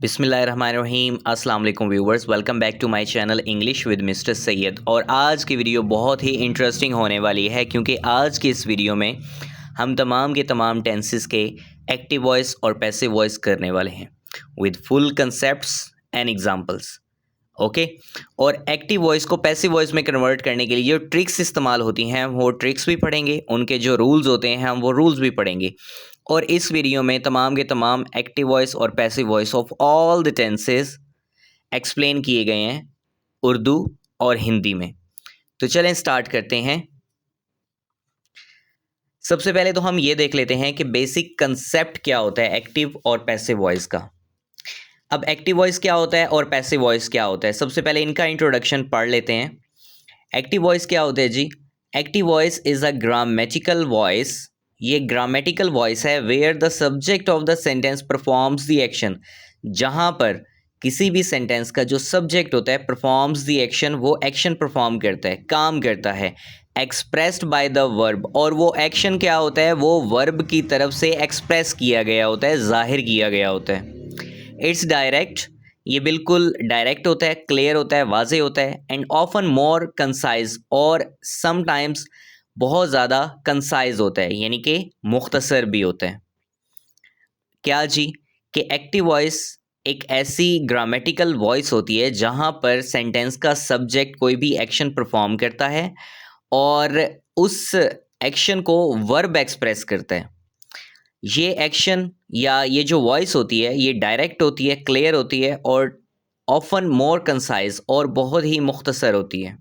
बिस्मिल्लाहिर्रहमानिर्रहीम अस्सलाम वालेकुम viewers, welcome back to my channel English with mister Syed. और आज की वीडियो बहुत ही इंटरेस्टिंग होने वाली है क्योंकि आज की इस वीडियो में हम तमाम के तमाम टेंसेस के एक्टिव वॉइस और पैसिव वॉइस करने वाले हैं with full concepts and examples. Okay. और एक्टिव वॉइस को पैसिव वॉइस में कन्वर्ट करने के लिए जो ट्रिक्स इस्तेमाल होती हैं वो ट्रिक्स भी पढ़ेंगे, उनके जो रूल्स होते हैं हम वो रूल्स भी पढ़ेंगे। और इस वीडियो में तमाम के तमाम एक्टिव वॉइस और passive voice of all the tenses explain किए गए हैं उर्दू और हिंदी में। तो चलें स्टार्ट करते हैं। सबसे पहले तो हम ये देख लेते हैं कि बेसिक कंसेप्ट क्या होता है एक्टिव और पैसिव वॉइस का। अब एक्टिव वॉइस क्या होता है और पैसिव वॉइस क्या होता है, सबसे पहले इनका इंट्रोडक्शन पढ़ लेते हैं। एक्टिव वॉइस क्या होता है जी? Active voice is a grammatical voice. ये ग्रामेटिकल वॉइस है where the subject of the sentence performs the action. जहाँ पर किसी भी सेंटेंस का जो सब्जेक्ट होता है परफॉर्म्स द एक्शन, वो एक्शन परफॉर्म करता है, काम करता है, एक्सप्रेस्ड बाय द वर्ब। और वो एक्शन क्या होता है, वो वर्ब की तरफ से एक्सप्रेस किया गया होता है, जाहिर किया गया होता है। इट्स डायरेक्ट, ये बिल्कुल डायरेक्ट होता है, क्लियर होता है, वाज़ेह होता है, एंड ऑफन मोर कंसाइज, और समटाइम्स बहुत ज़्यादा कंसाइज होता है, यानी कि मुख्तसर भी होता है। क्या जी? कि एक्टिव वॉइस एक ऐसी ग्रामेटिकल वॉइस होती है जहाँ पर सेंटेंस का सब्जेक्ट कोई भी एक्शन परफॉर्म करता है और उस एक्शन को वर्ब एक्सप्रेस करता है। ये एक्शन या ये जो वॉइस होती है ये डायरेक्ट होती है, क्लियर होती है और ऑफन मोर कंसाइज और बहुत ही मुख्तसर होती है।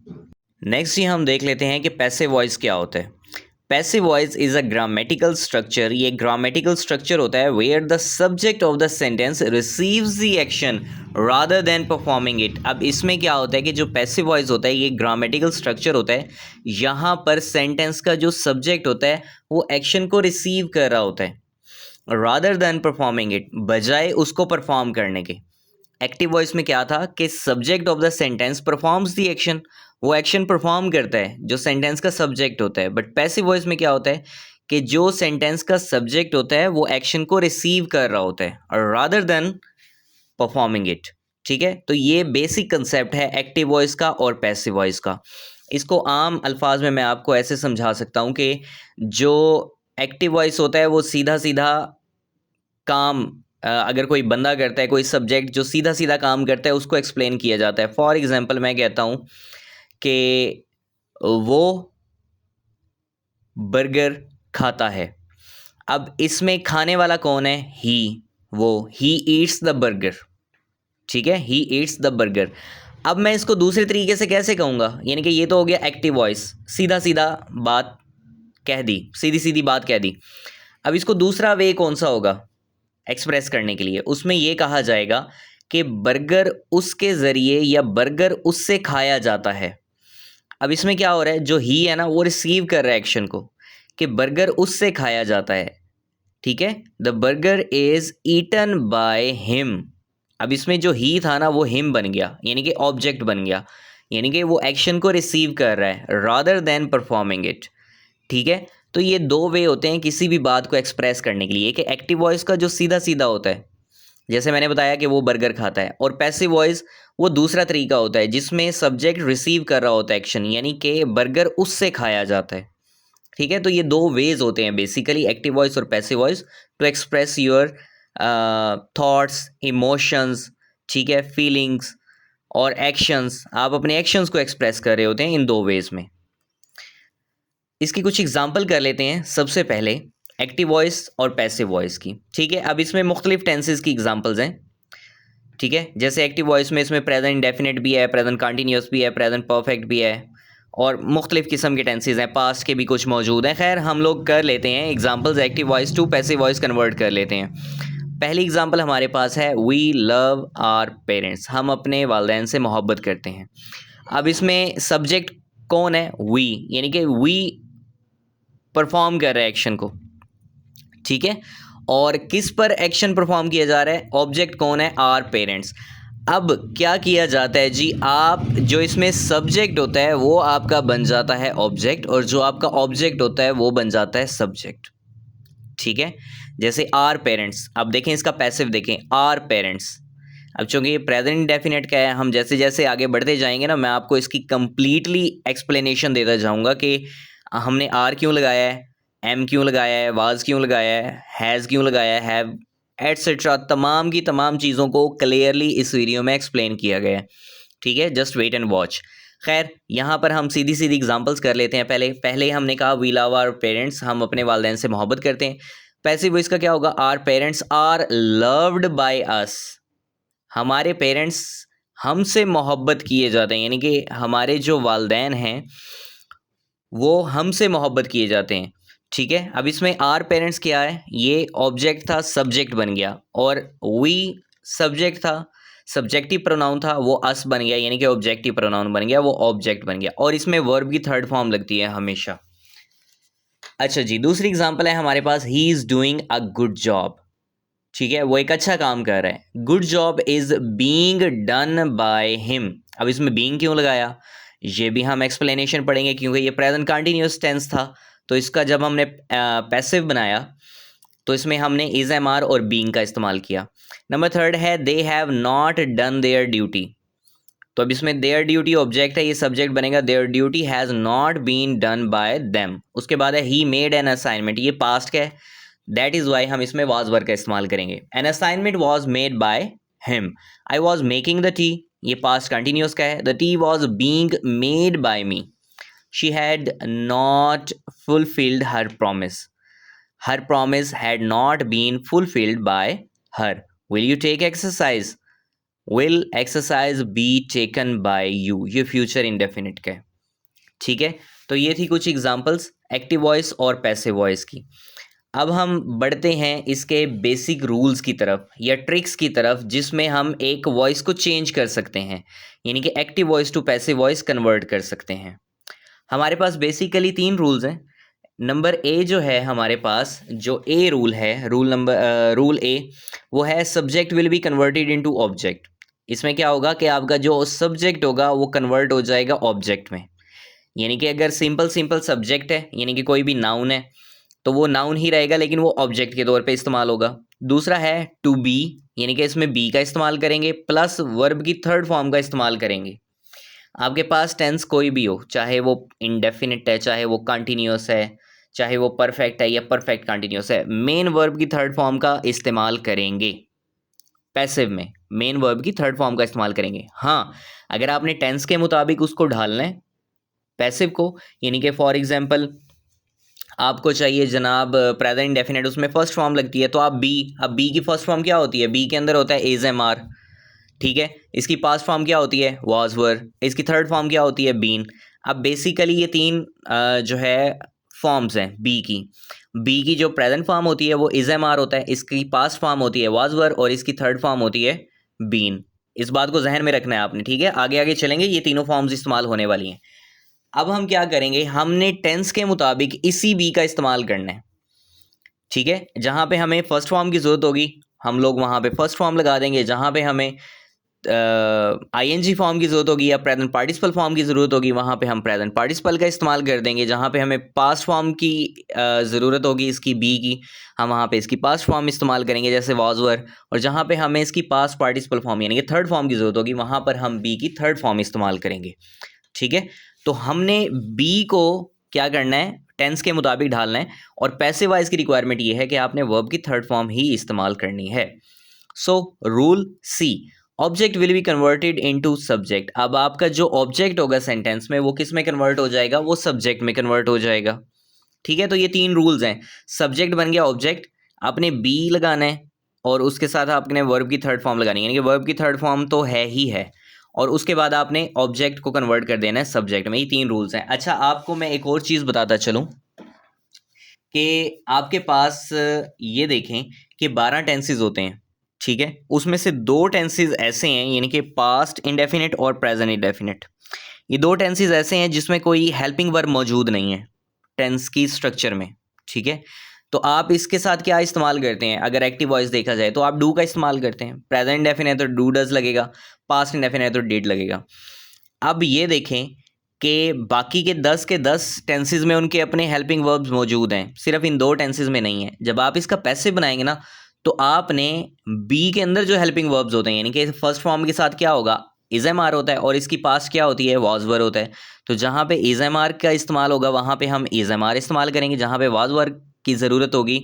नेक्स्ट ही हम देख लेते हैं कि पैसिव वॉइस क्या होता है। Passive voice is a grammatical structure. ये ग्रामेटिकल स्ट्रक्चर होता है where the subject of the sentence receives the action rather than performing it. अब इसमें क्या होता है कि जो पैसिव वॉइस होता है ये ग्रामेटिकल स्ट्रक्चर होता है, यहाँ पर सेंटेंस का जो सब्जेक्ट होता है वो एक्शन को रिसीव कर रहा होता है रादर देन परफॉर्मिंग इट, बजाय उसको परफॉर्म करने के। एक्टिव वॉइस में क्या था कि subject of the sentence performs the action, वो एक्शन परफॉर्म करता है जो सेंटेंस का सब्जेक्ट होता है। बट पैसिव वॉइस में क्या होता है कि जो सेंटेंस का सब्जेक्ट होता है वो एक्शन को रिसीव कर रहा होता है और रादर देन परफॉर्मिंग इट। ठीक है, तो ये बेसिक कंसेप्ट है एक्टिव वॉइस का और पैसिव वॉइस का। इसको आम अल्फाज में मैं आपको ऐसे समझा सकता हूँ कि जो एक्टिव वॉइस होता है वो सीधा सीधा काम, अगर कोई बंदा करता है, कोई सब्जेक्ट जो सीधा सीधा काम करता है उसको एक्सप्लेन किया जाता है। फॉर एग्जांपल मैं कहता हूँ कि वो बर्गर खाता है। अब इसमें खाने वाला कौन है? ही, वो, ही ईट्स द बर्गर। ठीक है, ही ईट्स द बर्गर। अब मैं इसको दूसरे तरीके से कैसे कहूँगा, यानी कि ये तो हो गया एक्टिव वॉइस, सीधा सीधा बात कह दी, सीधी सीधी बात कह दी। अब इसको दूसरा वे कौन सा होगा एक्सप्रेस करने के लिए? उसमें ये कहा जाएगा कि बर्गर उसके ज़रिए या बर्गर उससे खाया जाता है। अब इसमें क्या हो रहा है, जो ही है ना वो रिसीव कर रहा है एक्शन को कि बर्गर उससे खाया जाता है। ठीक है, the burger is eaten by him. अब इसमें जो ही था ना वो हिम बन गया, यानी कि ऑब्जेक्ट बन गया, यानी कि वो एक्शन को रिसीव कर रहा है रादर देन परफॉर्मिंग इट। ठीक है, तो ये दो वे होते हैं किसी भी बात को एक्सप्रेस करने के लिए, कि एक्टिव वॉइस का जो सीधा सीधा होता है जैसे मैंने बताया कि वो बर्गर खाता है, और पैसिव वॉइस वो दूसरा तरीका होता है जिसमें सब्जेक्ट रिसीव कर रहा होता है एक्शन, यानी कि बर्गर उससे खाया जाता है। ठीक है, तो ये दो वेज होते हैं बेसिकली एक्टिव वॉइस और passive voice to express your thoughts, emotions, ठीक है, फीलिंग्स और एक्शंस। आप अपने एक्शंस को एक्सप्रेस कर रहे होते हैं इन दो वेज में। इसकी कुछ एग्जाम्पल कर लेते हैं। सबसे पहले एक्टिव वॉइस और पैसिव वॉइस की। ठीक है, अब इसमें मुख्तलिफ टेंसेस की एग्जाम्पल्स हैं। ठीक है, जैसे एक्टिव वॉइस में इसमें प्रेजेंट इंडेफिनिट भी है, प्रेजेंट कंटिन्यूस भी है, प्रेजेंट परफेक्ट भी है, और मुख्तलिफ किस्म के टेंसेस हैं, पास्ट के भी कुछ मौजूद हैं। खैर हम लोग कर लेते हैं examples, active voice to passive voice convert कर लेते हैं। पहली एग्जाम्पल हमारे पास है वी लव आवर पेरेंट्स, हम अपने वालिदैन से मोहब्बत करते हैं। अब इसमें सब्जेक्ट कौन है? वी, यानी कि वी परफॉर्म कर रहा है एक्शन को। ठीक है, और किस पर एक्शन परफॉर्म किया जा रहा है? ऑब्जेक्ट कौन है? Our parents. अब क्या किया जाता है जी, आप जो इसमें सब्जेक्ट होता है वो आपका बन जाता है ऑब्जेक्ट, और जो आपका ऑब्जेक्ट होता है वो बन जाता है सब्जेक्ट। ठीक है, जैसे आवर पेरेंट्स, अब देखें इसका पैसिव देखें, आवर पेरेंट्स, अब चूंकि ये प्रेजेंट इंडेफिनिट का है, हम जैसे जैसे आगे बढ़ते जाएंगे ना, मैं आपको इसकी कंप्लीटली एक्सप्लेनेशन देता जाऊंगा कि हमने आर क्यों लगाया है, एम क्यों लगाया है, वाज क्यों लगाया है, हैज़ क्यों लगाया है, हैव एटसेट्रा, तमाम की तमाम चीज़ों को क्लियरली इस वीडियो में एक्सप्लेन किया गया है। ठीक है, जस्ट वेट एंड वॉच। खैर, यहाँ पर हम सीधी सीधी एग्जांपल्स कर लेते हैं। पहले हमने कहा वी लव आवर पेरेंट्स, हम अपने वालिदैन से मोहब्बत करते हैं। पैसिव वॉइस का क्या होगा, our parents are loved by us, हमारे पेरेंट्स हमसे मोहब्बत किए जाते हैं, यानी कि हमारे जो वालिदैन हैं वो हमसे मोहब्बत किए जाते हैं। ठीक है, अब इसमें आर पेरेंट्स क्या है, ये ऑब्जेक्ट था, सब्जेक्ट बन गया, और वी सब्जेक्ट था, सब्जेक्टिव प्रोनाउन था, वो अस बन गया, यानी कि ऑब्जेक्टिव प्रोनाउन बन गया, वो ऑब्जेक्ट बन गया, और इसमें वर्ब की थर्ड फॉर्म लगती है हमेशा। अच्छा जी, दूसरी एग्जांपल है हमारे पास, he is doing a good job. ठीक है, वो एक अच्छा काम कर रहा है। Good job is being done by him. अब इसमें बीइंग क्यों लगाया, ये भी हम एक्सप्लेनेशन पढ़ेंगे, क्योंकि ये प्रेजेंट कंटिन्यूअस टेंस था, तो इसका जब हमने पैसिव बनाया तो इसमें हमने इज एम आर और बीइंग का इस्तेमाल किया। नंबर थर्ड है, they have not done there duty. तो अब इसमें देयर ड्यूटी ऑब्जेक्ट है, ये सब्जेक्ट बनेगा, their duty has not been done by them. उसके बाद है ही मेड एन असाइनमेंट, ये पास्ट का है, दैट इज़ वाई हम इसमें वाज वर्ब का इस्तेमाल करेंगे। An assignment was made by him. I was making the tea, ये पास्ट कंटिन्यूस का है, the tea was being made by me. She had not fulfilled her promise, her promise had not been fulfilled by her. Will you take exercise, will exercise be taken by you, ये future indefinite का है। ठीक है, तो ये थी कुछ examples active voice और पैसिव वॉइस की। अब हम बढ़ते हैं इसके बेसिक रूल्स की तरफ या ट्रिक्स की तरफ, जिसमें हम एक वॉइस को चेंज कर सकते हैं, यानी कि active voice to passive voice convert कर सकते हैं। हमारे पास बेसिकली 3 रूल्स हैं। नंबर ए जो है हमारे पास, जो ए रूल है, रूल ए, वो है subject will be converted into object. इसमें क्या होगा कि आपका जो सब्जेक्ट होगा वो कन्वर्ट हो जाएगा ऑब्जेक्ट में, यानी कि अगर सिंपल सिंपल सब्जेक्ट है, यानी कि कोई भी नाउन है, तो वो नाउन ही रहेगा, लेकिन वो ऑब्जेक्ट के तौर पे इस्तेमाल होगा। दूसरा है टू बी, यानी कि इसमें बी का इस्तेमाल करेंगे प्लस वर्ब की थर्ड फॉर्म का इस्तेमाल करेंगे। आपके पास टेंस कोई भी हो, चाहे वो इंडेफिनिट है, चाहे वो कंटिन्यूअस है, चाहे वो परफेक्ट है या परफेक्ट कंटिन्यूअस है, मेन वर्ब की थर्ड फॉर्म का इस्तेमाल करेंगे। पैसिव में मेन वर्ब की थर्ड फॉर्म का इस्तेमाल करेंगे। हाँ, अगर आपने टेंस के मुताबिक उसको ढालना है पैसिव को, यानी कि फॉर एग्जांपल आपको चाहिए जनाब प्रेजेंट इंडेफिनिट, उसमें फर्स्ट फॉर्म लगती है, तो आप बी, अब बी की फर्स्ट फॉर्म क्या होती है, बी के अंदर होता है इज एम आर। ठीक है, इसकी पास्ट फॉर्म क्या होती है, वाज वर, इसकी थर्ड फॉर्म क्या होती है, बीन। अब बेसिकली ये 3 जो है फॉर्म्स हैं बी की। बी की जो प्रेजेंट फॉर्म होती है वो इज एम आर होता है, इसकी पास्ट फॉर्म होती है वाज वर, और इसकी थर्ड फॉर्म होती है बीन। इस बात को जहन में रखना है आपने। ठीक है, आगे आगे चलेंगे, ये तीनों फॉर्म्स इस्तेमाल होने वाली हैं। अब हम क्या करेंगे, हमने टेंस के मुताबिक इसी बी का इस्तेमाल करना है। ठीक है, जहाँ पे हमें फर्स्ट फॉर्म की ज़रूरत होगी हम लोग वहाँ पे फर्स्ट फॉर्म लगा देंगे, जहाँ पे हमें आईएनजी फॉर्म की ज़रूरत होगी या प्रेजेंट पार्टिसिपल फॉर्म की ज़रूरत होगी, वहाँ पे हम प्रेजेंट पार्टिसिपल का इस्तेमाल कर देंगे। जहाँ पे हमें पास्ट फॉर्म की ज़रूरत होगी इसकी बी की, हम वहाँ पे इसकी पास्ट फॉर्म इस्तेमाल करेंगे, जैसे वाज वर। और जहाँ पे हमें इसकी पास्ट पार्टिसिपल फॉर्म यानी कि थर्ड फॉर्म की ज़रूरत होगी, वहाँ पर हम बी की थर्ड फॉर्म इस्तेमाल करेंगे। ठीक है, तो हमने बी को क्या करना है, टेंस के मुताबिक ढालना है, और पैसिव वॉइस की रिक्वायरमेंट ये है कि आपने वर्ब की थर्ड फॉर्म ही इस्तेमाल करनी है। So rule C, object will be converted into subject. अब आपका जो ऑब्जेक्ट होगा सेंटेंस में वो किस में कन्वर्ट हो जाएगा, वो सब्जेक्ट में कन्वर्ट हो जाएगा। ठीक है, तो ये 3 रूल्स हैं। सब्जेक्ट बन गया ऑब्जेक्ट, आपने बी लगाना है और उसके साथ आपने वर्ब की थर्ड फॉर्म लगानी है, यानी कि वर्ब की थर्ड फॉर्म तो है ही है, और उसके बाद आपने ऑब्जेक्ट को कन्वर्ट कर देना है सब्जेक्ट में। ये 3 रूल्स हैं। अच्छा, आपको मैं एक और चीज़ बताता चलूँ कि आपके पास ये देखें कि 12 टेंसेज होते हैं। ठीक है, उसमें से 2 टेंसेज ऐसे हैं, यानी कि पास्ट इंडेफिनिट और प्रेजेंट इंडेफिनिट। ये 2 टेंसेज ऐसे हैं जिसमें कोई हेल्पिंग वर्ब मौजूद नहीं है टेंस की स्ट्रक्चर में। ठीक है, तो आप इसके साथ क्या इस्तेमाल करते हैं, अगर एक्टिव वॉइस देखा जाए तो आप डू का इस्तेमाल करते हैं। प्रेजेंट इंडेफिनिट तो डू डज लगेगा, पास्ट इंडेफिनिट तो डिड लगेगा। अब ये देखें कि बाकी के 10 के 10 टेंसेज में उनके अपने हेल्पिंग वर्ब्स मौजूद हैं, सिर्फ इन 2 टेंसेज में नहीं है। जब आप इसका पैसिव बनाएंगे ना, तो आपने बी के अंदर जो हेल्पिंग वर्ब्स होते हैं यानी कि फर्स्ट फॉर्म के साथ क्या होगा, इज एम आर होता है और इसकी पास्ट क्या होती है, वाज वर होता है। तो जहाँ पे इज एम आर का इस्तेमाल होगा वहाँ पे हम इज एम आर इस्तेमाल करेंगे, जहाँ पे वाज वर की ज़रूरत होगी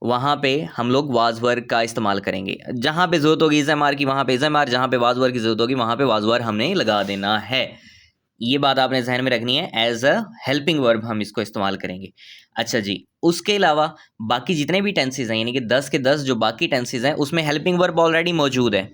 वहाँ पे हम लोग वाज वर का इस्तेमाल करेंगे। जहाँ पे ज़रूरत होगी इज एम आर की वहाँ पे इज एम आर, जहाँ पे वाज वर की ज़रूरत होगी वहाँ पे वाज वर हमने लगा देना है। ये बात आपने जहन में रखनी है, एज अ हेल्पिंग वर्ब हम इसको इस्तेमाल करेंगे। अच्छा जी, उसके अलावा बाकी जितने भी टेंसेज हैं यानी कि 10 के 10 जो बाकी टेंसेज हैं उसमें हेल्पिंग वर्ब ऑलरेडी मौजूद है।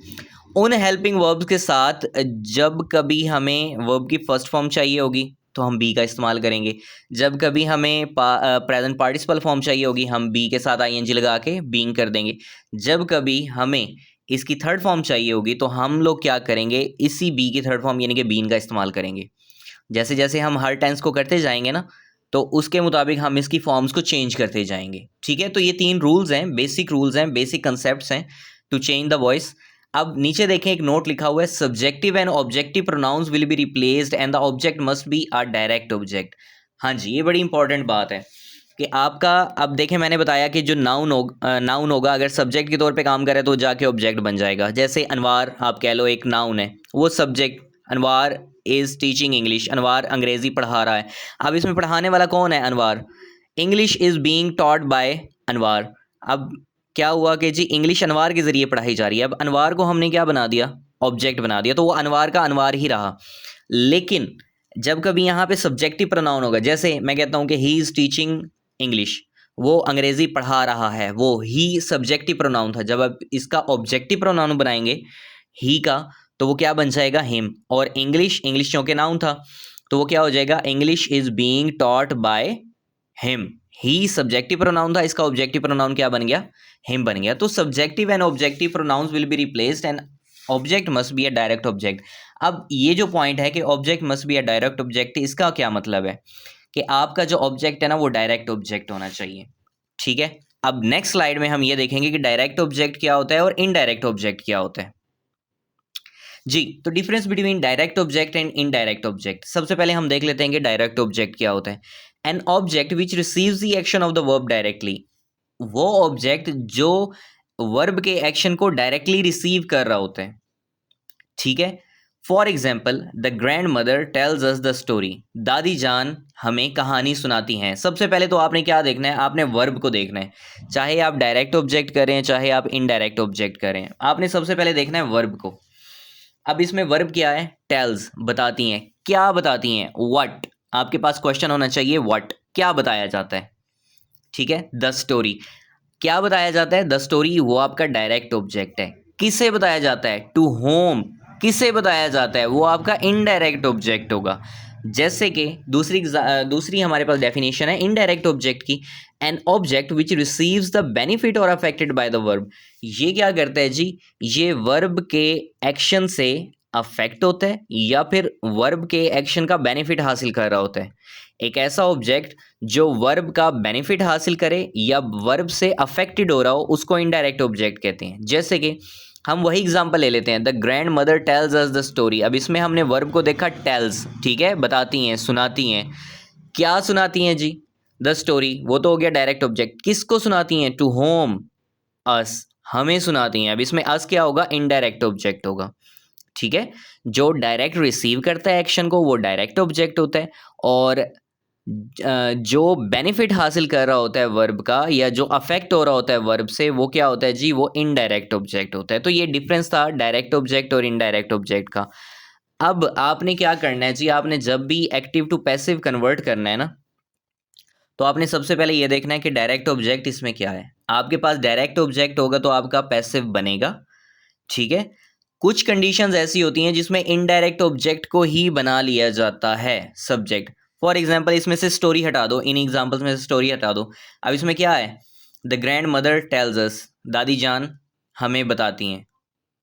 उन हेल्पिंग वर्ब्स के साथ जब कभी हमें वर्ब की फर्स्ट फॉर्म चाहिए होगी तो हम बी का इस्तेमाल करेंगे, जब कभी हमें प्रेजेंट पार्टिसिपल फॉर्म चाहिए होगी हम बी के साथ आईएनजी लगा के बीइंग कर देंगे, जब कभी हमें इसकी थर्ड फॉर्म चाहिए होगी तो हम लोग क्या करेंगे, इसी बी की थर्ड फॉर्म यानी कि बीन का इस्तेमाल करेंगे। जैसे जैसे हम हर टेंस को करते जाएंगे ना तो उसके मुताबिक हम इसकी फॉर्म्स को चेंज करते जाएंगे। ठीक है, तो ये 3 रूल्स हैं, बेसिक कंसेप्ट्स हैं टू चेंज द वॉइस। अब नीचे देखें एक नोट लिखा हुआ है, subjective and objective pronouns will be replaced and the object must be a direct object. हाँ जी, ये बड़ी इंपॉर्टेंट बात है कि आपका, अब देखें मैंने बताया कि जो नाउन होगा अगर सब्जेक्ट के तौर पे काम करे तो जाके ऑब्जेक्ट बन जाएगा। जैसे अनवार आप कह लो एक नाउन है, वो subject, Anwar is teaching English, Anwar अंग्रेज़ी पढ़ा रहा है। अब इसमें पढ़ाने वाला कौन है, Anwar. English is being taught by Anwar. अब क्या हुआ कि जी इंग्लिश अनवार के ज़रिए पढ़ाई जा रही है, अब अनवार को हमने क्या बना दिया, ऑब्जेक्ट बना दिया, तो वो अनवार का अनवार ही रहा। लेकिन जब कभी यहाँ पे सब्जेक्टिव प्रोनाउन होगा, जैसे मैं कहता हूँ कि ही इज़ टीचिंग इंग्लिश, वो अंग्रेज़ी पढ़ा रहा है, वो ही सब्जेक्टिव प्रोनाउन था। जब अब इसका ऑब्जेक्टिव प्रोनाउन बनाएंगे ही का तो वो क्या बन जाएगा, हिम। और इंग्लिश चूँकि नाउन था तो वो क्या हो जाएगा, English is being taught by him. He subjective pronoun था, इसका ऑब्जेक्टिव प्रोनाउन क्या बन गया, हिम बन गया। तो subjective and objective pronouns will be replaced and object must be a direct object. अब ये जो पॉइंट है कि object must be a direct object, इसका क्या मतलब है कि आपका जो ऑब्जेक्ट है ना वो डायरेक्ट ऑब्जेक्ट होना चाहिए। ठीक है, अब नेक्स्ट स्लाइड में हम ये देखेंगे कि डायरेक्ट ऑब्जेक्ट क्या होता है और इनडायरेक्ट ऑब्जेक्ट क्या होता है। जी, तो difference between direct object and indirect object, सबसे पहले हम देख लेते हैं कि डायरेक्ट ऑब्जेक्ट क्या होता है। An object which receives the action of the verb directly, वो ऑब्जेक्ट जो वर्ब के एक्शन को डायरेक्टली रिसीव कर रहा होता है। ठीक है, for example the grand mother tells us the story, दादी जान हमें कहानी सुनाती हैं। सबसे पहले तो आपने क्या देखना है, आपने वर्ब को देखना है, चाहे आप डायरेक्ट ऑब्जेक्ट करें चाहे आप इनडायरेक्ट ऑब्जेक्ट करें, आपने सबसे पहले देखना है वर्ब को। अब इसमें वर्ब क्या है, टेल्स, बताती हैं। क्या बताती हैं, व्हाट, आपके पास क्वेश्चन होना चाहिए, व्हाट, क्या बताया जाता है। ठीक है, द स्टोरी, क्या बताया जाता है, द स्टोरी, वो आपका डायरेक्ट ऑब्जेक्ट है। किसे बताया जाता है, टू होम, किसे बताया जाता है, वो आपका इनडायरेक्ट ऑब्जेक्ट होगा। जैसे कि दूसरी हमारे पास डेफिनेशन है इनडायरेक्ट ऑब्जेक्ट की, an object which receives the benefit और अफेक्टेड बाय द वर्ब। ये क्या करता है जी, ये वर्ब के एक्शन से अफेक्ट होता है या फिर वर्ब के एक्शन का बेनिफिट हासिल कर रहा होता है। एक ऐसा ऑब्जेक्ट जो वर्ब का बेनिफिट हासिल करे या वर्ब से अफेक्टेड हो रहा हो उसको इनडायरेक्ट ऑब्जेक्ट कहते हैं। जैसे कि हम वही एग्जांपल ले लेते हैं, the grand mother tells us the story. अब इसमें हमने वर्ब को देखा टेल्स, ठीक है, बताती हैं, सुनाती हैं। क्या सुनाती हैं जी, द स्टोरी, वो तो हो गया डायरेक्ट ऑब्जेक्ट। किसको सुनाती हैं, टू होम, अस, हमें सुनाती हैं। अब इसमें अस क्या होगा, इनडायरेक्ट ऑब्जेक्ट होगा। ठीक है, जो डायरेक्ट रिसीव करता है एक्शन को वो डायरेक्ट ऑब्जेक्ट होता है, और जो बेनिफिट हासिल कर रहा होता है वर्ब का या जो अफेक्ट हो रहा होता है वर्ब से वो क्या होता है जी, वो इनडायरेक्ट ऑब्जेक्ट होता है। तो ये डिफरेंस था डायरेक्ट ऑब्जेक्ट और इनडायरेक्ट ऑब्जेक्ट का। अब आपने क्या करना है जी, आपने जब भी एक्टिव टू पैसिव कन्वर्ट करना है ना तो आपने सबसे पहले ये देखना है कि डायरेक्ट ऑब्जेक्ट इसमें क्या है। आपके पास डायरेक्ट ऑब्जेक्ट होगा तो आपका पैसिव बनेगा। ठीक है, कुछ कंडीशंस ऐसी होती हैं जिसमें इनडायरेक्ट ऑब्जेक्ट को ही बना लिया जाता है सब्जेक्ट। फॉर एग्जांपल इसमें से स्टोरी हटा दो, इन एग्जांपल्स में से स्टोरी हटा दो। अब इसमें क्या है, the grand mother tells us, दादी जान हमें बताती हैं।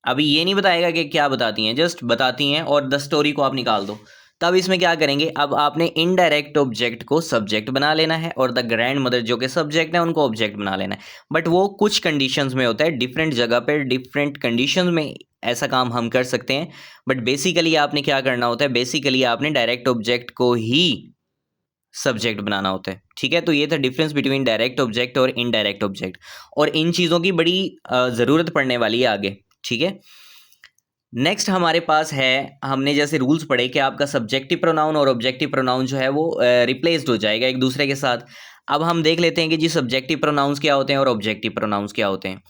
अभी ये नहीं बताएगा कि क्या बताती हैं, जस्ट बताती हैं और द स्टोरी को आप निकाल दो। तब इसमें क्या करेंगे, अब आपने इनडायरेक्ट ऑब्जेक्ट को सब्जेक्ट बना लेना है और द ग्रैंड मदर जो कि सब्जेक्ट है उनको ऑब्जेक्ट बना लेना है। बट वो कुछ कंडीशंस में होता है, डिफरेंट जगह पर डिफरेंट कंडीशंस में ऐसा काम हम कर सकते हैं। बट बेसिकली आपने क्या करना होता है, बेसिकली आपने डायरेक्ट ऑब्जेक्ट को ही सब्जेक्ट बनाना होता है। ठीक है, तो ये था डिफरेंस बिटवीन डायरेक्ट ऑब्जेक्ट और इनडायरेक्ट ऑब्जेक्ट, और इन चीज़ों की बड़ी ज़रूरत पड़ने वाली है आगे। ठीक है, नेक्स्ट हमारे पास है, हमने जैसे रूल्स पढ़े कि आपका सब्जेक्टिव प्रोनाउन और ऑब्जेक्टिव प्रोनाउन जो है वो रिप्लेस्ड हो जाएगा एक दूसरे के साथ। अब हम देख लेते हैं कि जी सब्जेक्टिव प्रोनाउंस क्या होते हैं और ऑब्जेक्टिव प्रोनाउंस क्या होते हैं।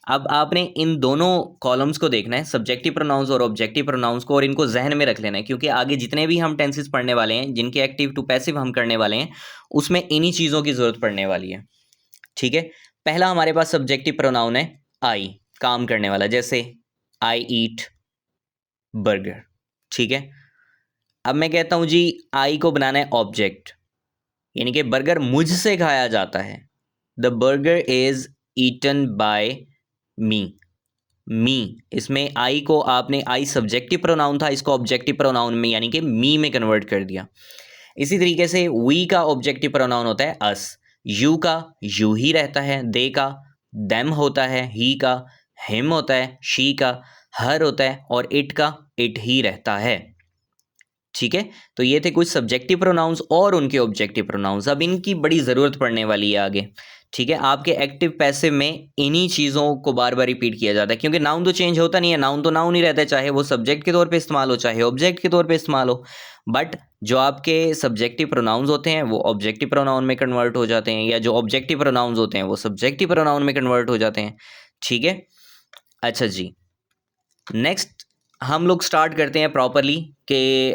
अब आपने इन दोनों कॉलम्स को देखना है, सब्जेक्टिव प्रोनाउंस और ऑब्जेक्टिव प्रोनाउंस को, और इनको जहन में रख लेना है, क्योंकि आगे जितने भी हम टेंसेस पढ़ने वाले हैं जिनके एक्टिव टू पैसिव हम करने वाले हैं उसमें इन्हीं चीज़ों की ज़रूरत पड़ने वाली है। ठीक है, पहला हमारे पास सब्जेक्टिव प्रोनाउन है आई, काम करने वाला, जैसे आई ईट बर्गर। ठीक है, अब मैं कहता हूं जी आई को बनाना है ऑब्जेक्ट, यानी कि बर्गर मुझसे खाया जाता है। The burger is eaten by me. Me, इसमें आई को आपने, आई सब्जेक्टिव प्रोनाउन था, इसको ऑब्जेक्टिव प्रोनाउन में यानी कि मी में कन्वर्ट कर दिया। इसी तरीके से वी का ऑब्जेक्टिव प्रोनाउन होता है अस, यू का यू ही रहता है, दे का देम होता है, ही का हिम होता है, शी का हर होता है, और इट का इट ही रहता है। ठीक है, तो ये थे कुछ सब्जेक्टिव प्रोनाउंस और उनके ऑब्जेक्टिव प्रोनाउंस। अब इनकी बड़ी ज़रूरत पड़ने वाली है आगे। ठीक है, आपके एक्टिव पैसिव में इन्हीं चीज़ों को बार बार रिपीट किया जाता है, क्योंकि नाउन तो चेंज होता नहीं है, नाउन तो नाउन ही रहता है, चाहे वो सब्जेक्ट के तौर पे इस्तेमाल हो चाहे ऑब्जेक्ट के तौर पे इस्तेमाल हो। बट जो आपके सब्जेक्टिव प्रोनाउंस होते हैं वो ऑब्जेक्टिव प्रोनाउन में कन्वर्ट हो जाते हैं, या जो ऑब्जेक्टिव प्रोनाउंस होते हैं वो सब्जेक्टिव प्रोनाउन में कन्वर्ट हो जाते हैं। ठीक है, अच्छा जी, नेक्स्ट हम लोग स्टार्ट करते हैं प्रॉपरली कि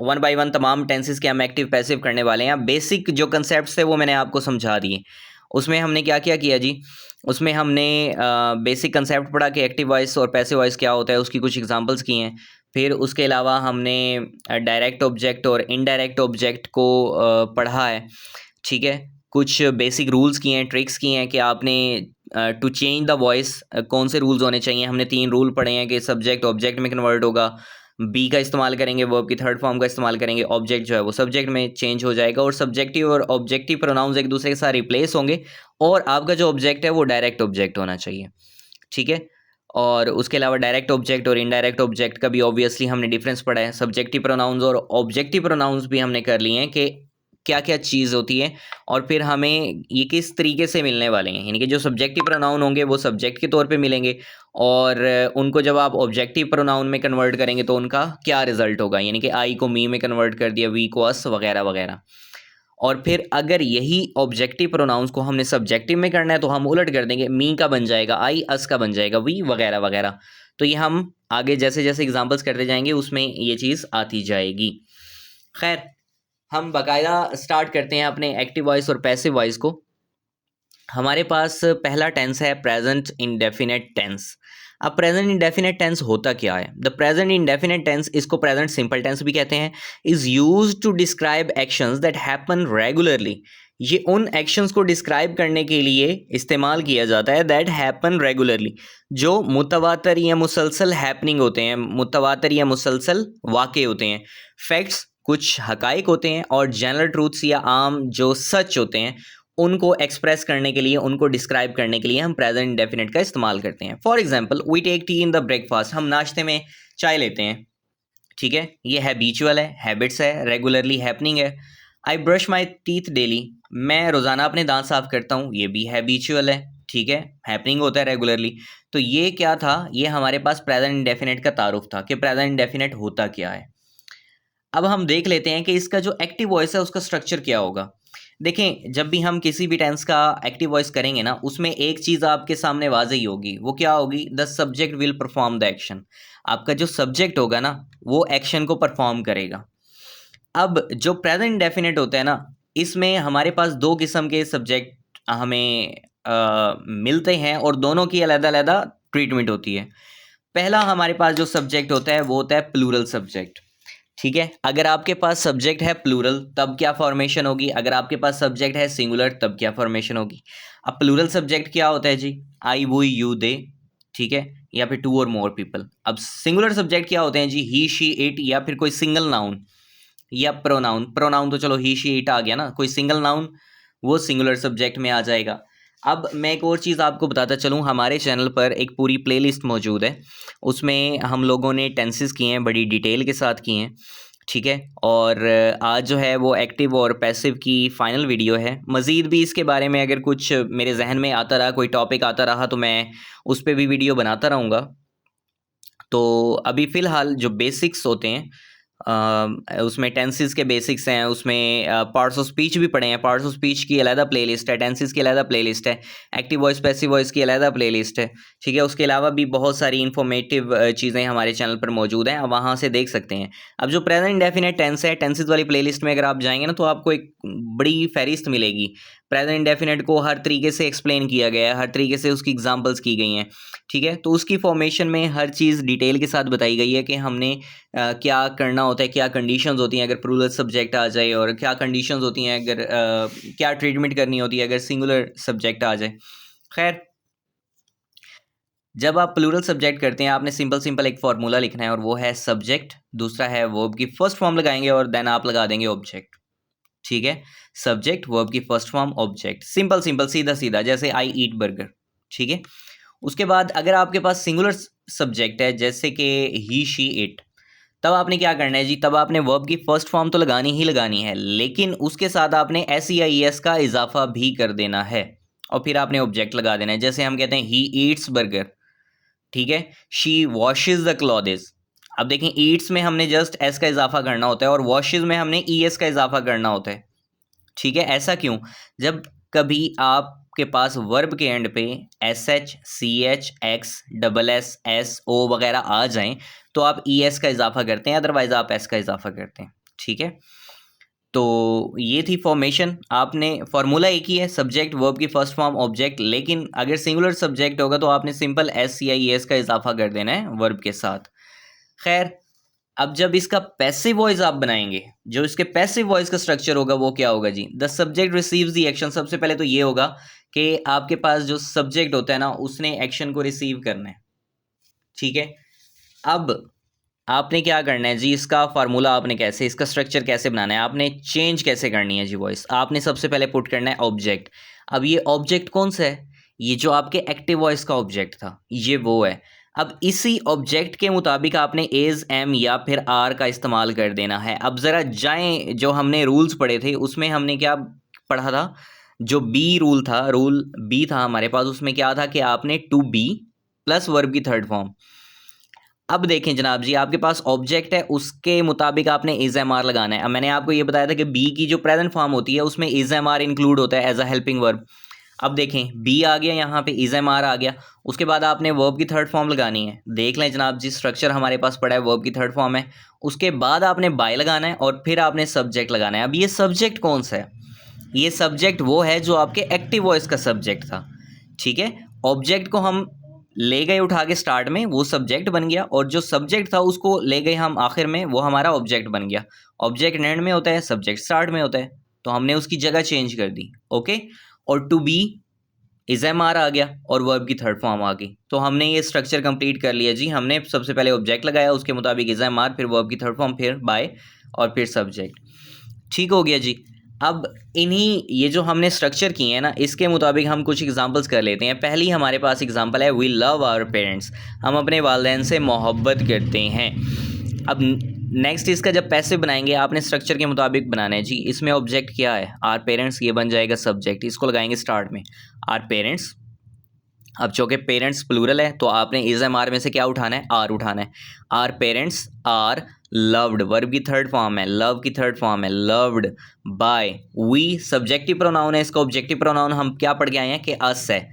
वन बाय वन तमाम टेंसेस के हम एक्टिव पैसिव करने वाले हैं। बेसिक जो कंसेप्ट थे वो मैंने आपको समझा दिए। उसमें हमने क्या क्या किया जी, उसमें हमने बेसिक कंसेप्ट पढ़ा कि एक्टिव वॉइस और पैसिव वॉइस क्या होता है, उसकी कुछ एग्जांपल्स किए हैं। फिर उसके अलावा हमने डायरेक्ट ऑब्जेक्ट और इनडायरेक्ट ऑब्जेक्ट को पढ़ा है। ठीक है, कुछ बेसिक रूल्स किए हैं, ट्रिक्स किए हैं कि आपने टू चेंज द वॉइस कौन से रूल्स होने चाहिए। हमने 3 रूल पढ़े हैं कि सब्जेक्ट ऑब्जेक्ट में कन्वर्ट होगा, बी का इस्तेमाल करेंगे, वर्ब की थर्ड फॉर्म का इस्तेमाल करेंगे, ऑब्जेक्ट जो है वो सब्जेक्ट में चेंज हो जाएगा, और सब्जेक्टिव और ऑब्जेक्टिव प्रोनाउंस एक दूसरे के साथ रिप्लेस होंगे, और आपका जो ऑब्जेक्ट है वो डायरेक्ट ऑब्जेक्ट होना चाहिए। ठीक है, और उसके अलावा डायरेक्ट ऑब्जेक्ट और इनडायरेक्ट ऑब्जेक्ट का भी ऑब्वियसली हमने डिफरेंस पढ़ा है। सब्जेक्टिव प्रोनाउंस और ऑब्जेक्टिव प्रोनाउंस भी हमने कर लिए हैं कि क्या क्या चीज़ होती है, और फिर हमें ये किस तरीके से मिलने वाले हैं, यानी कि जो सब्जेक्टिव प्रोनाउन होंगे वो सब्जेक्ट के तौर पे मिलेंगे, और उनको जब आप ऑब्जेक्टिव प्रोनाउन में कन्वर्ट करेंगे तो उनका क्या रिजल्ट होगा, यानी कि आई को मी में कन्वर्ट कर दिया, वी को अस वगैरह वगैरह। और फिर अगर यही ऑब्जेक्टिव प्रोनाउंस को हमने सब्जेक्टिव में करना है तो हम उलट कर देंगे, मी का बन जाएगा आई, अस का बन जाएगा वी वगैरह वगैरह। तो ये हम आगे जैसे जैसे एग्जाम्पल्स करते जाएंगे उसमें ये चीज़ आती जाएगी। खैर, हम बाकायदा स्टार्ट करते हैं अपने एक्टिव वॉइस और पैसिव वॉइस को। हमारे पास पहला टेंस है प्रेजेंट इंडेफिनेट टेंस। अब प्रेजेंट इंडेफिनेट टेंस होता क्या है? द प्रेजेंट इंडेफिनेट टेंस, इसको प्रेजेंट सिंपल टेंस भी कहते हैं, is used to describe actions that happen regularly. ये उन एक्शंस को डिस्क्राइब करने के लिए इस्तेमाल किया जाता है दैट हैपन रेगुलरली, जो मुतवातर या मुसलसल हैपनिंग होते हैं, मुतवातर या मुसलसल वाक़े होते हैं। फैक्ट्स कुछ हकाइक होते हैं, और जनरल ट्रूथ्स या आम जो सच होते हैं उनको एक्सप्रेस करने के लिए, उनको डिस्क्राइब करने के लिए हम प्रेजेंट इंडेफिनिट का इस्तेमाल करते हैं। For example, we take tea in the breakfast, हम नाश्ते में चाय लेते हैं। ठीक है, ये हैबिचुअल है, हैबिट्स है, रेगुलरली हैपनिंग है। I brush my teeth daily, मैं रोज़ाना अपने दांत साफ करता हूँ, ये भी हैबिचुअल है। ठीक है, हैपनिंग होता है रेगुलरली। तो ये क्या था, ये हमारे पास प्रेजेंट इंडेफिनिट का तारुफ था कि प्रेजेंट इंडेफिनिट होता क्या है। अब हम देख लेते हैं कि इसका जो एक्टिव वॉइस है उसका स्ट्रक्चर क्या होगा। देखें, जब भी हम किसी भी टेंस का एक्टिव वॉइस करेंगे ना, उसमें एक चीज़ आपके सामने वाज़ेह होगी, वो क्या होगी? The subject will perform the action. आपका जो सब्जेक्ट होगा ना वो एक्शन को परफॉर्म करेगा। अब जो प्रेजेंट इंडेफिनिट होता है ना, इसमें हमारे पास 2 किस्म के सब्जेक्ट हमें मिलते हैं, और दोनों की अलग-अलग ट्रीटमेंट होती है। पहला हमारे पास जो सब्जेक्ट होता है वो होता है प्लूरल सब्जेक्ट। ठीक है, अगर आपके पास सब्जेक्ट है प्लूरल तब क्या फॉर्मेशन होगी, अगर आपके पास सब्जेक्ट है सिंगुलर तब क्या फॉर्मेशन होगी। अब प्लूरल सब्जेक्ट क्या होता है जी? आई, वो, यू, दे। ठीक है, या फिर 2 और मोर पीपल। अब सिंगुलर सब्जेक्ट क्या होते हैं जी? ही, शी, इट, या फिर कोई सिंगल नाउन या प्रोनाउन। प्रोनाउन तो चलो ही, शी, इट आ गया ना, कोई सिंगल नाउन वो सिंगुलर सब्जेक्ट में आ जाएगा। अब मैं एक और चीज़ आपको बताता चलूँ, हमारे चैनल पर एक पूरी प्लेलिस्ट मौजूद है, उसमें हम लोगों ने टेंसेस किए हैं, बड़ी डिटेल के साथ किए हैं। ठीक है। और आज जो है वो एक्टिव और पैसिव की फ़ाइनल वीडियो है। मज़ीद भी इसके बारे में अगर कुछ मेरे जहन में आता रहा, कोई टॉपिक आता रहा, तो मैं उस पे भी वीडियो बनाता रहूँगा। तो अभी फ़िलहाल जो बेसिक्स होते हैं उसमें टेंसेस के बेसिक्स हैं, उसमें पार्ट्स ऑफ स्पीच भी पढ़े हैं। पार्ट्स ऑफ स्पीच की अलग प्लेलिस्ट है, टेंसेस की अलग प्लेलिस्ट है, एक्टिव वॉइस पैसिव वॉइस की अलग प्लेलिस्ट है। ठीक है, उसके अलावा भी बहुत सारी इंफॉर्मेटिव चीज़ें हमारे चैनल पर मौजूद हैं, आप वहाँ से देख सकते हैं। अब जो प्रेजेंट इंडेफिनिट टेंस है, टेंसेस वाली प्लेलिस्ट में अगर आप जाएंगे ना, तो आपको एक बड़ी फहरिस्त मिलेगी। प्रेजेंट इंडेफिनिट को हर तरीके से एक्सप्लेन किया गया है, हर तरीके से उसकी एग्जाम्पल्स की गई हैं। ठीक है, तो उसकी फॉर्मेशन में हर चीज़ डिटेल के साथ बताई गई है कि हमने क्या करना होता है, क्या कंडीशंस होती हैं अगर प्लूरल सब्जेक्ट आ जाए, और क्या कंडीशंस होती हैं अगर क्या ट्रीटमेंट करनी होती है अगर सिंगुलर सब्जेक्ट आ जाए। खैर, जब आप प्लूरल सब्जेक्ट करते हैं, आपने सिंपल एक फार्मूला लिखना है, और वो है सब्जेक्ट, दूसरा है वर्ब की फर्स्ट फॉर्म लगाएंगे, और देन आप लगा देंगे ऑब्जेक्ट। ठीक है, सब्जेक्ट, वर्ब की फर्स्ट फॉर्म, ऑब्जेक्ट, सिंपल सीधा सीधा, जैसे आई ईट बर्गर। ठीक है, उसके बाद अगर आपके पास सिंगुलर सब्जेक्ट है, जैसे कि ही शी इट, तब आपने क्या करना है जी, तब आपने वर्ब की फर्स्ट फॉर्म तो लगानी ही लगानी है, लेकिन उसके साथ आपने SEIES का इजाफा भी कर देना है, और फिर आपने ऑब्जेक्ट लगा देना है। जैसे हम कहते हैं ही ईट्स बर्गर, ठीक है, शी वॉशेज द क्लॉथेस। अब देखें, ईट्स में हमने जस्ट एस का इजाफा करना होता है, और वॉशेज में हमने ES का इजाफा करना होता है। ठीक है, ऐसा क्यों? जब कभी आपके पास वर्ब के एंड पे SH CH X SS SO वगैरह आ जाएं, तो आप ES का इजाफा करते हैं, अदरवाइज आप S का इजाफा करते हैं। ठीक है, तो ये थी फॉर्मेशन। आपने फार्मूला एक ही है, सब्जेक्ट, वर्ब की फर्स्ट फॉर्म, ऑब्जेक्ट, लेकिन अगर सिंगुलर सब्जेक्ट होगा तो आपने सिंपल S या ES का इजाफा कर देना है वर्ब के साथ। खैर, अब जब इसका पैसिव वॉइस आप बनाएंगे, जो इसके पैसिव वॉइस का स्ट्रक्चर होगा वो क्या होगा जी, the subject receives the action. सबसे पहले तो ये होगा कि आपके पास जो सब्जेक्ट होता है ना, उसने एक्शन को रिसीव करना है। ठीक है, अब आपने क्या करना है जी, इसका फार्मूला आपने कैसे, इसका स्ट्रक्चर कैसे बनाना है, आपने चेंज कैसे करनी है जी वॉइस। आपने सबसे पहले पुट करना है ऑब्जेक्ट। अब ये ऑब्जेक्ट कौन सा है? ये जो आपके एक्टिव वॉइस का ऑब्जेक्ट था, ये वो है। अब इसी ऑब्जेक्ट के मुताबिक आपने एज, एम या फिर आर का इस्तेमाल कर देना है। अब ज़रा जाएं, जो हमने रूल्स पढ़े थे उसमें हमने क्या पढ़ा था, जो बी रूल था, रूल बी था हमारे पास, उसमें क्या था कि आपने टू बी प्लस वर्ब की थर्ड फॉर्म। अब देखें जनाब जी, आपके पास ऑब्जेक्ट है, उसके मुताबिक आपने इज एम आर लगाना है। अब मैंने आपको ये बताया था कि बी की जो प्रेजेंट फॉर्म होती है उसमें इज एम आर इंक्लूड होता है एज अ हेल्पिंग वर्ब। अब देखें, बी आ गया, यहाँ पे इज एम आर आ गया, उसके बाद आपने वर्ब की थर्ड फॉर्म लगानी है। देख लें जनाब जी, स्ट्रक्चर हमारे पास पड़ा है, वर्ब की थर्ड फॉर्म है, उसके बाद आपने बाय लगाना है, और फिर आपने सब्जेक्ट लगाना है। अब ये सब्जेक्ट कौन सा है? ये सब्जेक्ट वो है जो आपके एक्टिव वॉइस का सब्जेक्ट था। ठीक है, ऑब्जेक्ट को हम ले गए उठा के स्टार्ट में, वो सब्जेक्ट बन गया, और जो सब्जेक्ट था उसको ले गए हम आखिर में, वो हमारा ऑब्जेक्ट बन गया। ऑब्जेक्ट एंड में होता है, सब्जेक्ट स्टार्ट में होता है, तो हमने उसकी जगह चेंज कर दी। ओके, और to be is am are आ गया, और वर्ब की थर्ड फॉर्म आ गई। तो हमने ये स्ट्रक्चर कंप्लीट कर लिया जी। हमने सबसे पहले ऑब्जेक्ट लगाया, उसके मुताबिक इज एम आर, फिर वर्ब की थर्ड फॉर्म, फिर बाय, और फिर सब्जेक्ट। ठीक हो गया जी। अब इन्हीं ये जो हमने स्ट्रक्चर किए हैं ना, इसके मुताबिक हम कुछ एग्जांपल्स कर लेते हैं। पहली हमारे पास एग्जांपल है, वी लव आवर पेरेंट्स, हम अपने वालिदैन से मोहब्बत करते हैं। अब नेक्स्ट इसका जब पैसिव बनाएंगे, आपने स्ट्रक्चर के मुताबिक बनाना है जी। इसमें ऑब्जेक्ट क्या है? आर पेरेंट्स, ये बन जाएगा सब्जेक्ट, इसको लगाएंगे स्टार्ट में, आर पेरेंट्स। अब चूँकि पेरेंट्स प्लूरल है, तो आपने इज एम आर में से क्या उठाना है? आर उठाना है। Our parents are loved, verb की थर्ड फॉर्म है, लव की थर्ड फॉर्म है, loved by we, subjective pronoun है, इसका ऑब्जेक्टिव प्रोनाउन हम क्या पढ़ के आए हैं कि अस है।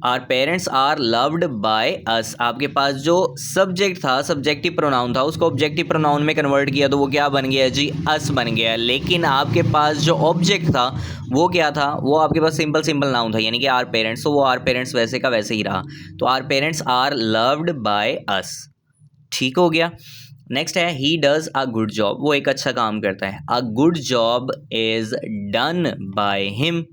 Our parents are loved by us, आपके पास जो सब्जेक्ट था, सब्जेक्टिव प्रोनाउन था, उसको ऑब्जेक्टिव प्रोनाउन में कन्वर्ट किया, तो वो क्या बन गया जी? अस बन गया। लेकिन आपके पास जो ऑब्जेक्ट था वो क्या था? वो आपके पास सिंपल नाउन था, यानी कि आर पेरेंट्स, तो वो आर पेरेंट्स वैसे का वैसे ही रहा। तो our parents are loved by us. ठीक हो गया। नेक्स्ट है, he does a good job, वो एक अच्छा काम करता है। A good job is done by him.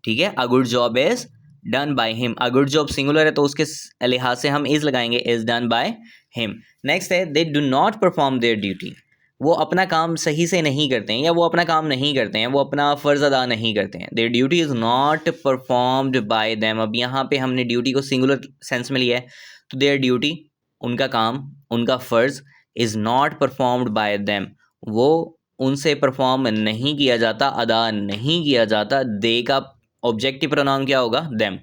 ठीक है, a good job is done by him. A good job singular है, तो उसके लिहाज से हम इज लगाएंगे, is done by him. Next है, they do not perform their duty, वो अपना काम सही से नहीं करते हैं, या वो अपना काम नहीं करते हैं, वो अपना फ़र्ज़ अदा नहीं करते हैं। There duty is not performed by them. अब यहाँ पे हमने ड्यूटी को सिंगुलर सेंस में लिया है, तो देयर ड्यूटी, उनका काम, उनका फ़र्ज़, is not performed by them, वो उनसे परफॉर्म नहीं किया जाता, अदा नहीं किया जाता। दे का ऑब्जेक्टिव प्रोनाउन क्या होगा? देम।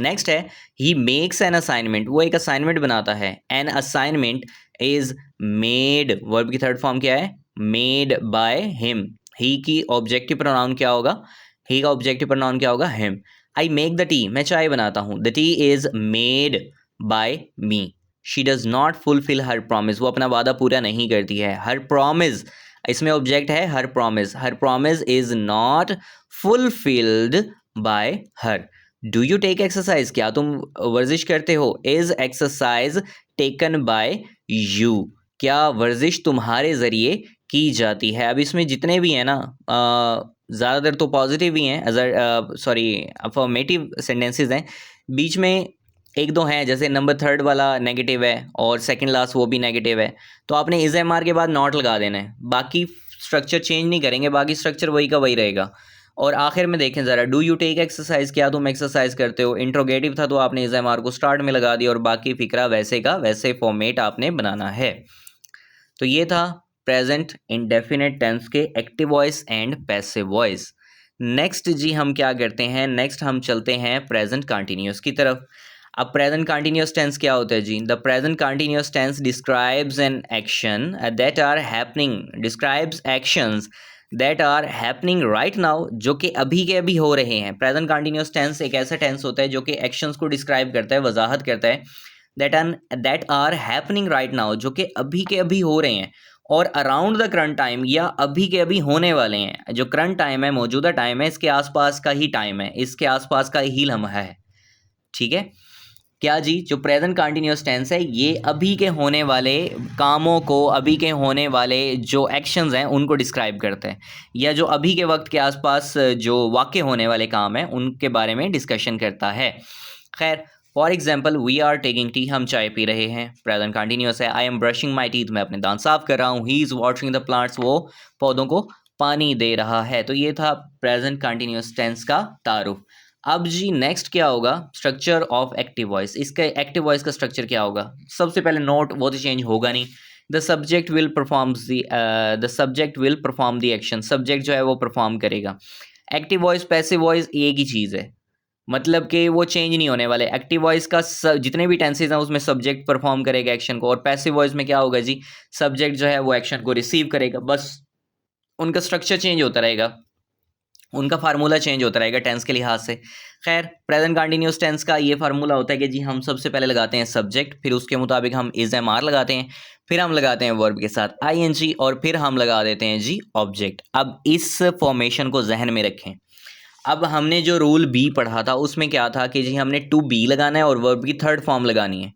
नेक्स्ट है ही मेक्स एन असाइनमेंट, वो एक असाइनमेंट बनाता है। An assignment is made, verb की थर्ड फॉर्म क्या है? Made by him. ही की ऑब्जेक्टिव प्रोनाउन क्या होगा? ही का ऑब्जेक्टिव प्रोनाउन क्या होगा? Him. I make the T, मैं चाय बनाता हूँ। The T is made by me. She does not fulfil her promise, वो अपना वादा पूरा नहीं करती है। हर प्रॉमिस, इसमें ऑब्जेक्ट है her promise. Her promise is not fulfilled by her. Do you take exercise, क्या तुम वर्जिश करते हो? Is exercise taken by you, क्या वर्जिश तुम्हारे ज़रिए की जाती है? अब इसमें जितने भी हैं ना, ज़्यादातर तो पॉजिटिव ही हैं, सॉरी अफर्मेटिव सेंटेंसेस हैं। बीच में एक दो हैं, जैसे नंबर थर्ड वाला नेगेटिव है और सेकंड लास्ट वो भी नेगेटिव है, तो आपने इज एम आर के बाद नॉट लगा देना है। बाकी स्ट्रक्चर चेंज नहीं करेंगे, बाकी स्ट्रक्चर वही का वही रहेगा। और आखिर में देखें ज़रा, डू यू टेक एक्सरसाइज, क्या तुम एक्सरसाइज करते हो? इंट्रोगेटिव था तो आपने इज एम आर को स्टार्ट में लगा दिया और बाकी फिक्रा वैसे का वैसे फॉर्मेट आपने बनाना है। तो ये था प्रेजेंट इंडेफिनिट टेंस के active voice and passive voice. Next जी हम क्या करते हैं? नेक्स्ट हम चलते हैं प्रेजेंट कंटिन्यूअस की तरफ। अब प्रेजेंट कंटिन्यूअस टेंस क्या होता है जी? The present continuous tense describes an action that are happening, describes actions that are happening right now, जो कि अभी के अभी हो रहे हैं। प्रेजेंट कंटिन्यूअस टेंस एक ऐसा टेंस होता है जो कि एक्शंस को डिस्क्राइब करता है, वजाहत करता है, that are happening right now, जो कि अभी के अभी हो रहे हैं, और अराउंड द करंट टाइम, या अभी के अभी होने वाले हैं। जो करंट टाइम है, मौजूदा टाइम है, इसके आसपास का ही टाइम है, इसके आसपास का ही लम्हा है। ठीक है क्या जी? जो प्रेजेंट कंटिन्यूअस टेंस है ये अभी के होने वाले कामों को, अभी के होने वाले जो एक्शंस हैं उनको डिस्क्राइब करते हैं, या जो अभी के वक्त के आसपास जो वाक़े होने वाले काम हैं उनके बारे में डिस्कशन करता है। खैर, for example we are taking tea, हम चाय पी रहे हैं, प्रेजेंट कंटिन्यूअस है। I am brushing my teeth, मैं अपने दांत साफ कर रहा हूँ। He is watering the plants, वो पौधों को पानी दे रहा है। तो ये था प्रेजेंट कंटिन्यूअस टेंस का तारुफ। अब जी नेक्स्ट क्या होगा? Structure of active voice. इसका एक्टिव वॉइस का स्ट्रक्चर क्या होगा? सबसे पहले नोट, वो तो चेंज होगा नहीं। The subject will perform the action, subject जो है वो परफॉर्म करेगा। एक्टिव वॉइस पैसिव वॉइस एक ही चीज़ है, मतलब कि वो चेंज नहीं होने वाले। एक्टिव वॉइस का जितने भी टेंसेज हैं उसमें सब्जेक्ट परफॉर्म करेगा एक्शन को, और पैसिव वॉइस में क्या होगा जी? सब्जेक्ट जो है वो एक्शन को रिसीव करेगा। बस उनका स्ट्रक्चर चेंज होता रहेगा, उनका फार्मूला चेंज होता रहेगा टेंस के लिहाज से। खैर, प्रेजेंट कंटिन्यूअस टेंस का ये फार्मूला होता है कि जी हम सबसे पहले लगाते हैं सब्जेक्ट, फिर उसके मुताबिक हम इज एम आर लगाते हैं, फिर हम लगाते हैं वर्ब के साथ आई एन जी, और फिर हम लगा देते हैं जी ऑब्जेक्ट। अब इस फॉर्मेशन को जहन में रखें। अब हमने जो रूल बी पढ़ा था उसमें क्या था कि जी हमने टू बी लगाना है और वर्ब की थर्ड फॉर्म लगानी है।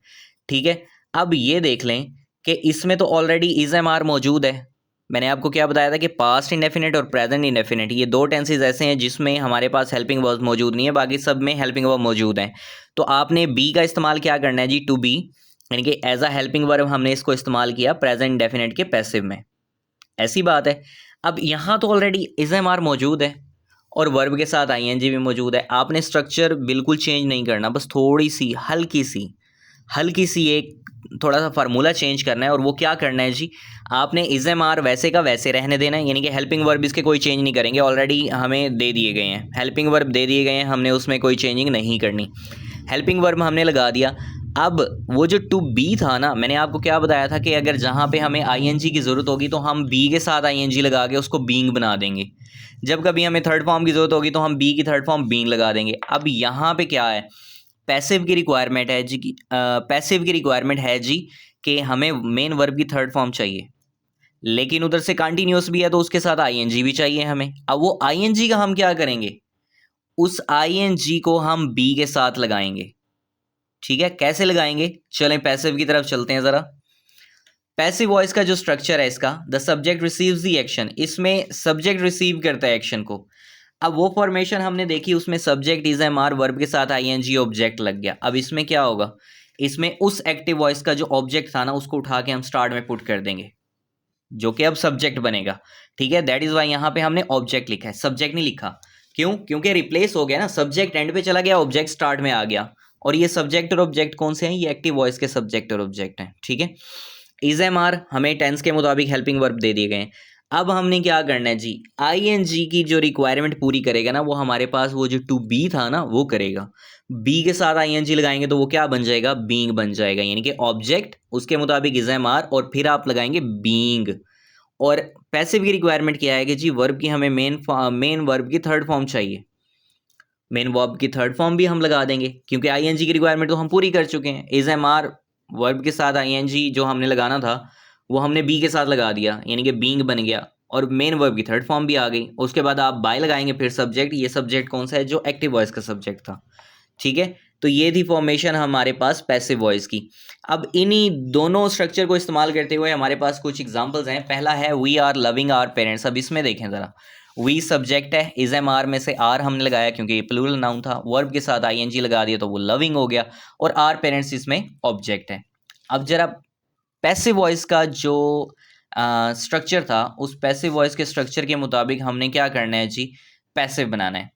ठीक है, अब ये देख लें कि इसमें तो ऑलरेडी इज एम आर मौजूद है। मैंने आपको क्या बताया था कि पास्ट इंडेफिनिट और प्रेजेंट इंडेफिनिट, ये दो टेंसेज ऐसे हैं जिसमें हमारे पास हेल्पिंग वर्ब मौजूद नहीं है, बाकी सब में हेल्पिंग वर्ब मौजूद हैं। तो आपने बी का इस्तेमाल क्या करना है जी? टू बी, यानी कि एज अ हेल्पिंग वर्ब हमने इसको इस्तेमाल किया प्रेजेंट इंडेफिनिट के पैसिव में। ऐसी बात है। अब यहाँ तो ऑलरेडी इज एम आर मौजूद है और वर्ब के साथ आई एन जी भी मौजूद है। आपने स्ट्रक्चर बिल्कुल चेंज नहीं करना, बस थोड़ी सी हल्की सी एक थोड़ा सा फार्मूला चेंज करना है। और वो क्या करना है जी? आपने इज एम आर वैसे का वैसे रहने देना है, यानी कि हेल्पिंग वर्ब इसके कोई चेंज नहीं करेंगे, ऑलरेडी हमें दे दिए गए हैं, हेल्पिंग वर्ब दे दिए गए हैं, हमने उसमें कोई चेंजिंग नहीं करनी। हेल्पिंग वर्ब हमने लगा दिया। अब वो जो टू बी था ना, मैंने आपको क्या बताया था कि अगर जहाँ पे हमें आई एन जी की ज़रूरत होगी तो हम बी के साथ आई एन जी लगा के उसको बीइंग बना देंगे। जब कभी हमें थर्ड फॉर्म की ज़रूरत होगी तो हम बी की थर्ड फॉर्म बीइंग लगा देंगे। अब यहाँ पे क्या है? पैसिव की रिक्वायरमेंट है जी पैसिव की रिक्वायरमेंट है जी कि हमें मेन वर्ब की थर्ड फॉर्म चाहिए, लेकिन उधर से कंटिन्यूअस भी है तो उसके साथ आई एन जी भी चाहिए हमें। अब वो आई एन जी का हम क्या करेंगे? उस आई एन जी को हम बी के साथ लगाएंगे। ठीक है, कैसे लगाएंगे? चलें पैसिव की तरफ चलते हैं ज़रा। पैसिव वॉइस का जो स्ट्रक्चर है इसका, the subject receives the action, इसमें सब्जेक्ट रिसीव करता है एक्शन को। अब वो फॉर्मेशन हमने देखी, उसमें subject is am are, verb के साथ आई एन जी, ऑब्जेक्ट लग गया। अब इसमें क्या होगा? इसमें उस एक्टिव वॉइस का जो ऑब्जेक्ट था ना उसको उठा के हम स्टार्ट में पुट कर देंगे, जो कि अब सब्जेक्ट बनेगा। ठीक है, दैट इज वाई यहाँ पे हमने ऑब्जेक्ट लिखा है, सब्जेक्ट नहीं लिखा। क्यों? क्योंकि रिप्लेस हो गया ना, सब्जेक्ट एंड पे चला गया, ऑब्जेक्ट स्टार्ट में आ गया। और ये सब्जेक्ट और ऑब्जेक्ट कौन से हैं? ये एक्टिव वॉइस के सब्जेक्ट और ऑब्जेक्ट हैं। ठीक है, इज एम आर हमें टेंस के मुताबिक हेल्पिंग वर्ब दे दिए गए हैं। अब हमने क्या करना है जी, आईएनजी की जो रिक्वायरमेंट पूरी करेगा ना, वो हमारे पास वो जो टू बी था ना वो करेगा। बी के साथ आईएनजी लगाएंगे तो वो क्या बन जाएगा, बीइंग बन जाएगा, यानी कि ऑब्जेक्ट, उसके मुताबिक इज एम आर, और फिर आप लगाएंगे बीइंग। और पैसिव की रिक्वायरमेंट क्या है कि जी वर्ब की हमें मेन वर्ब की थर्ड फॉर्म चाहिए। मेन वर्ब की थर्ड फॉर्म भी हम लगा देंगे, क्योंकि आईएनजी की रिक्वायरमेंट तो हम पूरी कर चुके हैं। इज एम आर वर्ब के साथ आईएनजी जो हमने लगाना था वो हमने बी के साथ लगा दिया, यानी कि बीइंग बन गया, और मेन वर्ब की थर्ड फॉर्म भी आ गई। उसके बाद आप बाय लगाएंगे, फिर सब्जेक्ट, ये सब्जेक्ट कौन सा है, जो एक्टिव वॉइस का सब्जेक्ट था। ठीक है, तो ये थी फॉर्मेशन हमारे पास पैसिव वॉइस की। अब इन्हीं दोनों स्ट्रक्चर को इस्तेमाल करते हुए हमारे पास कुछ एग्जांपल्स हैं। पहला है we are loving our parents. अब इसमें देखें ज़रा, वी सब्जेक्ट है, इज एम आर में से आर हमने लगाया क्योंकि ये प्लूरल नाउन था, वर्ब के साथ आईएनजी लगा दिया तो वो लविंग हो गया, और आर पेरेंट्स इसमें ऑब्जेक्ट है। अब जरा पैसिव वॉइस का जो स्ट्रक्चर था, उस पैसिव वॉइस के स्ट्रक्चर के मुताबिक हमने क्या करना है जी, पैसिव बनाना है।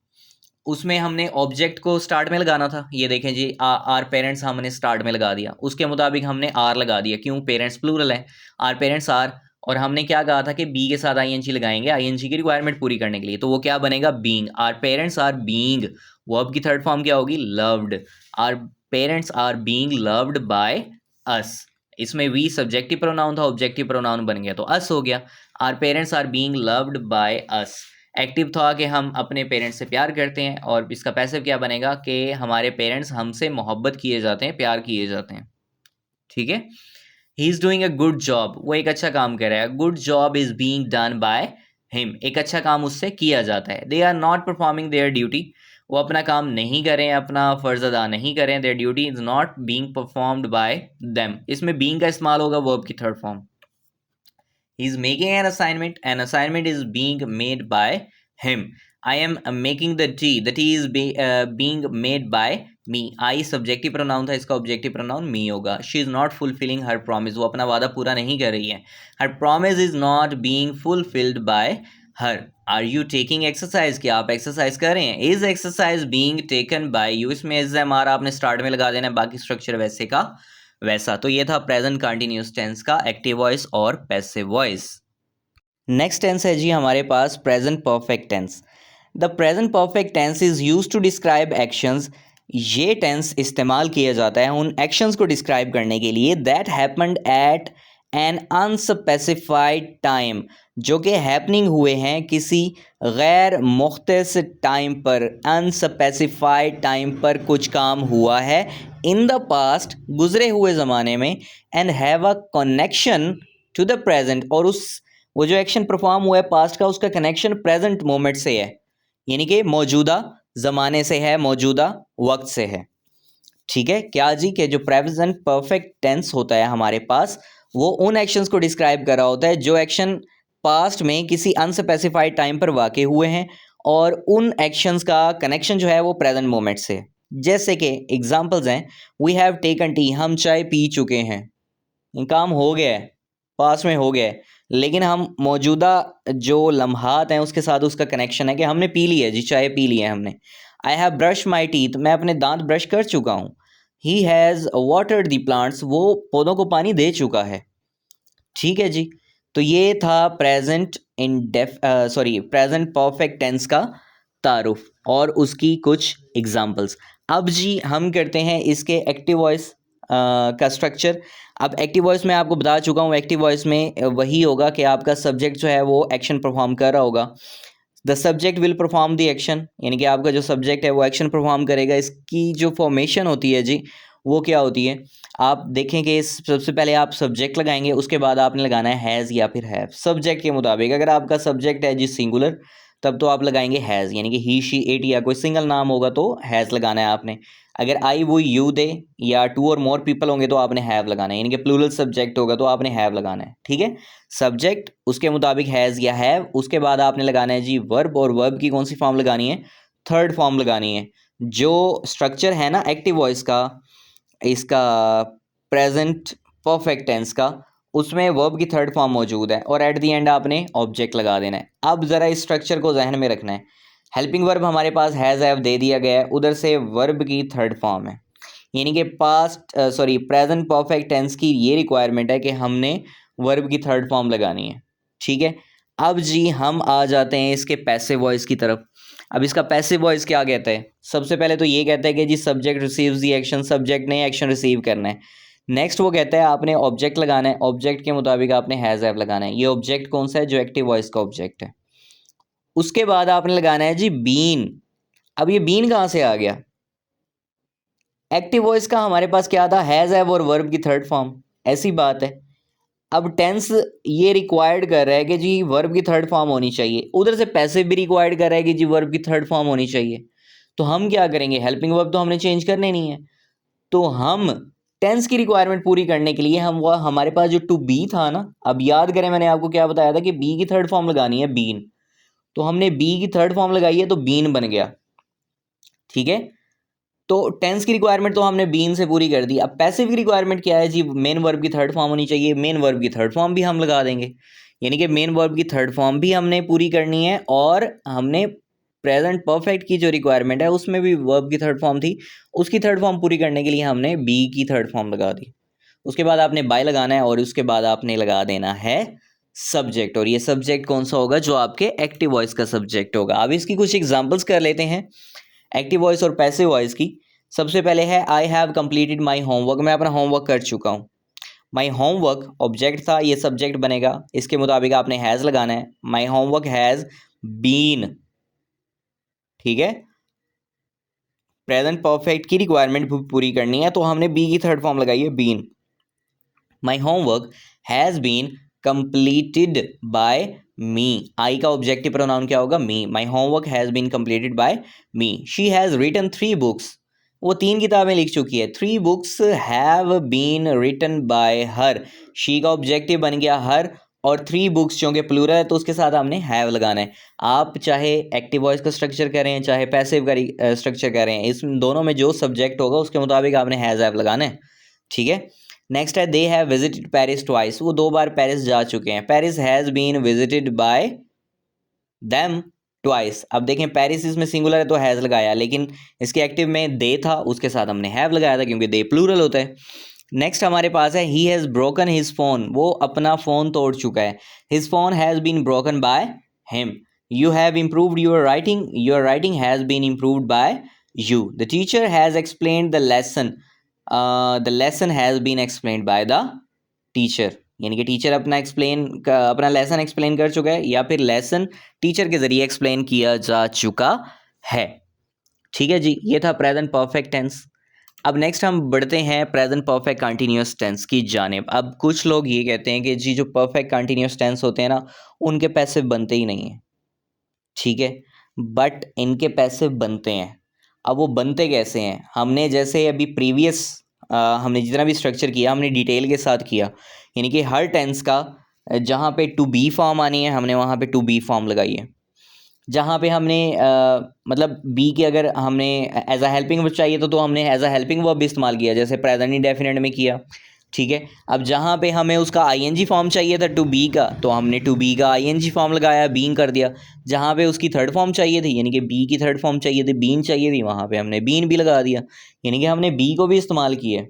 उसमें हमने ऑब्जेक्ट को स्टार्ट में लगाना था, ये देखें जी, आर पेरेंट्स हमने स्टार्ट में लगा दिया, उसके मुताबिक हमने आर लगा दिया, क्यों, पेरेंट्स प्लूरल है, आर पेरेंट्स आर। और हमने क्या कहा था कि बी के साथ आईएनजी लगाएंगे आईएनजी की रिक्वायरमेंट पूरी करने के लिए, तो वो क्या बनेगा, being. Our parents are being, verb की थर्ड फॉर्म क्या होगी, loved. Our parents are being loved by us. इसमें वी सब्जेक्टिव प्रोनाउन था, ऑब्जेक्टिव प्रोनाउन बन गया तो अस हो गया। Our parents are being loved by us, active था कि हम अपने पेरेंट्स से प्यार करते हैं, और इसका पैसिव क्या बनेगा कि हमारे पेरेंट्स हमसे मोहब्बत किए जाते हैं, प्यार किए जाते हैं। ठीक है, he is doing a good job, वो एक अच्छा काम कर रहा है, good job is being done by him, एक अच्छा काम उससे किया जाता है। They are not performing their duty, वो अपना काम नहीं करें, अपना फ़र्ज अदा नहीं करें, there duty is not being performed by them, इसमें बीइंग का इस्तेमाल होगा वर्ब की third form. He is making an assignment is being made by him. I am making the tea is being made by me. I subjective pronoun था, इसका objective pronoun me होगा। She is not fulfilling her promise, वो अपना वादा पूरा नहीं कर रही है। Her promise is not being fulfilled by her. Are you taking exercise, क्या आप एक्सरसाइज कर रहे हैं, is exercise being taken by you, इसमें is हमारा आपने स्टार्ट में लगा देना है, बाकी स्ट्रक्चर वैसे का वैसा। तो ये था प्रेजेंट कंटिन्यूस टेंस का एक्टिव वॉइस और पैसिव वॉइस। नेक्स्ट टेंस है जी हमारे पास present perfect tense. The present perfect tense is use to describe actions, ये टेंस इस्तेमाल किया जाता है उन एक्शंस को डिस्क्राइब करने के लिए that happened at an unspecified time, जो कि हैपनिंग हुए हैं किसी गैर मुख्तस टाइम पर, अनस्पेसिफाइड टाइम पर कुछ काम हुआ है इन द पास्ट, गुजरे हुए ज़माने में, and have a connection to the present, और उस वो जो एक्शन परफॉर्म हुआ है पास्ट का, उसका कनेक्शन प्रेजेंट मोमेंट से है, यानी कि मौजूदा ज़माने से है, मौजूदा वक्त से है। ठीक है, क्या जी, कि जो प्रेजेंट परफेक्ट टेंस होता है हमारे पास, वो उन एक्शंस को डिस्क्राइब कर रहा होता है जो एक्शन पास्ट में किसी अनस्पेसिफाइड टाइम पर वाक़े हुए हैं, और उन एक्शंस का कनेक्शन जो है वो प्रेजेंट मोमेंट से। जैसे कि एग्जांपल्स हैं, वी हैव टेकन टी, हम चाय पी चुके हैं, काम हो गया है, पास में हो गया है, लेकिन हम मौजूदा जो लम्हात हैं उसके साथ उसका कनेक्शन है कि हमने पी ली है जी, चाय पी ली है हमने। I have brush my teeth, मैं अपने दांत ब्रश कर चुका हूँ। He has watered the plants, वो पौधों को पानी दे चुका है। ठीक है जी, तो ये था प्रेजेंट परफेक्ट टेंस का तारुफ और उसकी कुछ एग्जांपल्स। अब जी हम करते हैं इसके एक्टिव वॉइस का स्ट्रक्चर। अब एक्टिव वॉइस में आपको बता चुका हूँ, एक्टिव वॉइस में वही होगा कि आपका सब्जेक्ट जो है वो एक्शन परफॉर्म कर रहा होगा। The subject will perform the action, यानी कि आपका जो सब्जेक्ट है वो एक्शन परफॉर्म करेगा। इसकी जो फॉर्मेशन होती है जी वो क्या होती है, आप देखें कि सबसे पहले आप सब्जेक्ट लगाएंगे, उसके बाद आपने लगाना है हैज़ या फिर हैव। सब्जेक्ट के मुताबिक अगर आपका सब्जेक्ट है जी सिंगुलर, तब तो आप लगाएंगे हैज़, यानी कि ही शी इट या कोई सिंगल नाम होगा तो हैज़ लगाना है आपने। अगर आई वो यू दे या टू और मोर पीपल होंगे तो आपने हैव लगाना है, यानी कि प्लूरल सब्जेक्ट होगा तो आपने हैव लगाना है। ठीक है, सब्जेक्ट उसके मुताबिक हैज़ या हैव, उसके बाद आपने लगाना है जी वर्ब, और वर्ब की कौन सी फॉर्म लगानी है, थर्ड फॉर्म लगानी है। जो स्ट्रक्चर है ना एक्टिव वॉइस का, इसका प्रेजेंट परफेक्ट टेंस का, उसमें वर्ब की थर्ड फॉर्म मौजूद है, और एट द एंड आपने ऑब्जेक्ट लगा देना है। अब ज़रा इस स्ट्रक्चर को जहन में रखना है। हेल्पिंग वर्ब हमारे पास हैज़ हैव दे दिया गया है, उधर से वर्ब की थर्ड फॉर्म है, यानी कि प्रेजेंट परफेक्ट टेंस की ये रिक्वायरमेंट है कि हमने वर्ब की थर्ड फॉर्म लगानी है। ठीक है, अब जी हम आ जाते हैं इसके पैसिव वॉइस की तरफ। अब इसका पैसिव वॉइस क्या कहता है? सबसे पहले तो ये कहता है कि जी subject receives the action, subject ने एक्शन रिसीव करना है। नेक्स्ट वो कहता है आपने ऑब्जेक्ट लगाना है, ऑब्जेक्ट के मुताबिक आपने हैज़ हैव लगाना है। ये ऑब्जेक्ट कौन सा है? जो एक्टिव वॉइस का ऑब्जेक्ट है। उसके बाद आपने लगाना है जी बीन। अब ये बीन कहाँ से आ गया? एक्टिव वॉइस का हमारे पास क्या था? हैज़ हैव और वर्ब की थर्ड फॉर्म, ऐसी बात है। अब टेंस ये रिक्वायर्ड कर रहा है कि जी वर्ब की थर्ड फॉर्म होनी चाहिए, उधर से पैसिव भी रिक्वायर्ड कर रहा है कि जी वर्ब की थर्ड फॉर्म होनी चाहिए। तो हम क्या करेंगे? हेल्पिंग वर्ब तो हमने चेंज करने नहीं है, तो हम टेंस की रिक्वायरमेंट पूरी करने के लिए हम वो हमारे पास जो टू बी था ना, अब याद करें मैंने आपको क्या बताया था कि बी की थर्ड फॉर्म लगानी है बीन, तो हमने बी की थर्ड फॉर्म लगाई है तो बीन बन गया। ठीक है, तो टेंस की रिक्वायरमेंट तो हमने बीन से पूरी कर दी। अब पैसिव की रिक्वायरमेंट क्या है जी? मेन वर्ब की थर्ड फॉर्म होनी चाहिए, मेन वर्ब की थर्ड फॉर्म भी हम लगा देंगे, यानी कि मेन वर्ब की थर्ड फॉर्म भी हमने पूरी करनी है, और हमने प्रेजेंट परफेक्ट की जो रिक्वायरमेंट है उसमें भी वर्ब की थर्ड फॉर्म थी, उसकी थर्ड फॉर्म पूरी करने के लिए हमने बी की थर्ड फॉर्म लगा दी। उसके बाद आपने बाय लगाना है और उसके बाद आपने लगा देना है सब्जेक्ट, और ये सब्जेक्ट कौन सा होगा? जो आपके एक्टिव वॉइस का सब्जेक्ट होगा। अब इसकी कुछ एग्जांपल्स कर लेते हैं एक्टिव वॉइस और पैसिव वॉइस की। सबसे पहले है I have completed my homework, मैं अपना होमवर्क कर चुका हूँ। माई होमवर्क ऑब्जेक्ट था, ये सब्जेक्ट बनेगा, इसके मुताबिक आपने हैज़ लगाना है। My homework has been. ठीक है, प्रेजेंट परफेक्ट की रिक्वायरमेंट पूरी करनी है तो हमने बी की थर्ड फॉर्म लगाई है been. My homework has been completed by me, I का ऑब्जेक्टिव प्रोनाउन क्या होगा? Me. My homework has been completed by me. She has written 3 books, वो 3 किताबें लिख चुकी है। 3 books have been written by her, she का ऑब्जेक्टिव बन गया हर, और 3 बुक्स चूँकि प्लूरल है तो उसके साथ हमने हैव लगाना है। आप चाहे एक्टिव वॉइस का स्ट्रक्चर करें चाहे पैसिव का स्ट्रक्चर करें, इस दोनों में जो सब्जेक्ट होगा उसके मुताबिक आपने हैज़ हैव लगाना है। ठीक है, नेक्स्ट है they have visited Paris twice, वो 2 बार पेरिस जा चुके हैं। Paris has been visited by them twice. अब देखें पेरिस इसमें सिंगुलर है तो हैज़ लगाया, लेकिन इसके एक्टिव में दे था, उसके साथ हमने हैव लगाया था क्योंकि दे प्लूरल होता है। नेक्स्ट हमारे पास है ही हैज़ ब्रोकन हिज फोन, वो अपना फ़ोन तोड़ चुका है। His phone has been broken by him. You have improved your writing has been improved by you. The teacher has explained the lesson has been explained by the teacher, यानी कि teacher अपना lesson explain कर चुका है, या फिर lesson teacher के ज़रिए एक्सप्लेन किया जा चुका है। ठीक है जी, ये था प्रेजेंट परफेक्ट टेंस। अब नेक्स्ट हम बढ़ते हैं प्रेजेंट परफेक्ट कंटिन्यूअस टेंस की जानिब। अब कुछ लोग ये कहते हैं कि जी जो परफेक्ट कंटिन्यूअस टेंस होते हैं ना, उनके पैसिव बनते ही नहीं हैं। ठीक है, बट इनके पैसिव बनते हैं। अब वो बनते कैसे हैं? हमने जैसे अभी प्रीवियस हमने जितना भी स्ट्रक्चर किया हमने डिटेल के साथ किया, यानी कि हर टेंस का जहाँ पे टू बी फॉर्म आनी है हमने वहाँ पे टू बी फॉर्म लगाई है। जहाँ पे हमने मतलब बी के अगर हमने एज अ हेल्पिंग वर्ब चाहिए तो हमने एज अ हेल्पिंग वर्ब भी इस्तेमाल किया, जैसे प्रेजेंट इंडेफिनिट में किया। ठीक है, अब जहाँ पे हमें उसका आईएनजी फॉर्म चाहिए था टू बी का, तो हमने टू बी का आईएनजी फॉर्म लगाया, बीइंग कर दिया। जहाँ पे उसकी थर्ड फॉर्म चाहिए थी, यानी कि बी की थर्ड फॉर्म चाहिए थी, बीन चाहिए थी, वहाँ पे हमने बीन भी लगा दिया, यानी कि हमने बी को भी इस्तेमाल किया।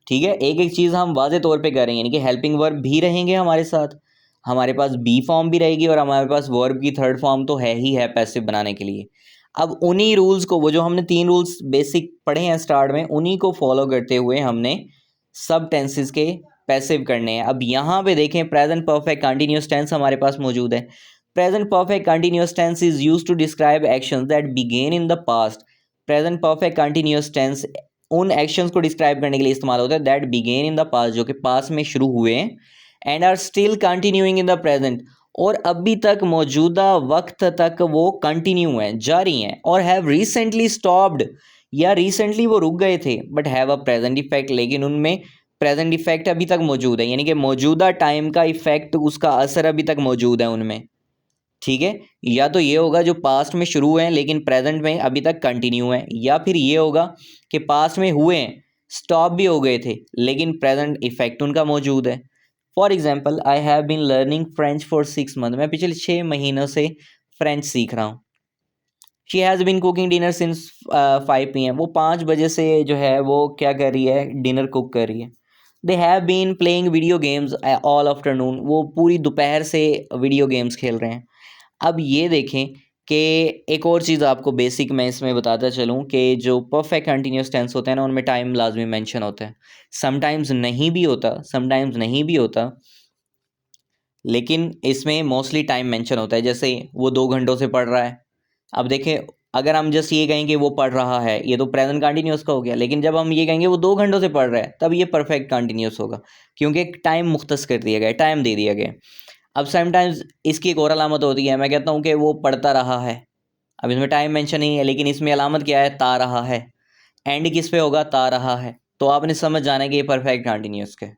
ठीक है, एक एक चीज़ हम वाज़े तौर पे करें, यानी कि हेल्पिंग वर्ब भी रहेंगे हमारे साथ, हमारे पास बी फॉर्म भी रहेगी, और हमारे पास वर्ब की थर्ड फॉर्म तो है ही है पैसिव बनाने के लिए। अब उन्हीं रूल्स को, वो जो हमने 3 रूल्स बेसिक पढ़े हैं स्टार्ट में, उन्हीं को फॉलो करते हुए हमने सब टेंसेस के पैसिव करने हैं। अब यहाँ पे देखें प्रेजेंट परफेक्ट कंटिन्यूअस टेंस हमारे पास मौजूद है। Present perfect continuous tense is used to describe actions that began in the past. Present perfect continuous tense उन एक्शंस को डिस्क्राइब करने के लिए इस्तेमाल होता है that began in the past, जो कि पास्ट में शुरू हुए हैं, and are still continuing in the present, और अभी तक मौजूदा वक्त तक वो कंटिन्यू हैं, जारी हैं, और हैव रिसेंटली स्टॉप्ड, या रिसेंटली वो रुक गए थे but have a present effect, लेकिन उनमें प्रेजेंट इफेक्ट अभी तक मौजूद है, यानी कि मौजूदा टाइम का इफेक्ट, उसका असर अभी तक मौजूद है उनमें। ठीक है, या तो ये होगा जो पास्ट में शुरू हैं लेकिन प्रेजेंट में अभी तक कंटिन्यू हैं, या फिर ये होगा कि पास्ट में हुए हैं, स्टॉप भी हो गए थे, लेकिन प्रेजेंट इफेक्ट उनका मौजूद है। For example I have been learning French for 6 month, मैं पिछले 6 महीनों से फ्रेंच सीख रहा हूँ। She has been cooking dinner since 5 PM, वो 5 बजे से जो है वो क्या कर रही है, डिनर कुक कर रही है। They have been playing video games all afternoon, वो पूरी दोपहर से वीडियो गेम्स खेल रहे हैं। अब ये देखें कि एक और चीज़ आपको बेसिक मैं इसमें बताता चलूँ कि जो परफेक्ट कंटिन्यूस टेंस होते हैं ना, उनमें टाइम लाजमी मेंशन होता है। समटाइम्स नहीं भी होता, समटाइम्स नहीं भी होता, लेकिन इसमें मोस्टली टाइम मेंशन होता है। जैसे वो 2 घंटों से पढ़ रहा है। अब देखें, अगर हम जस्ट ये कहें कि वो पढ़ रहा है, ये तो प्रेजेंट कंटिन्यूस का हो गया। लेकिन जब हम ये कहेंगे वो 2 घंटों से पढ़ रहा है, तब ये परफेक्ट कंटिन्यूस होगा, क्योंकि एक टाइम मुख्तस कर दिया गया, टाइम दे दिया गया। अब समटाइम्स इसकी एक और अलामत होती है, मैं कहता हूँ कि वो पढ़ता रहा है। अब इसमें टाइम मेंशन नहीं है, लेकिन इसमें अलामत क्या है, ता रहा है। एंड किस पे होगा, ता रहा है। तो आपने समझ जाना है कि ये परफेक्ट कंटिन्यूस का है।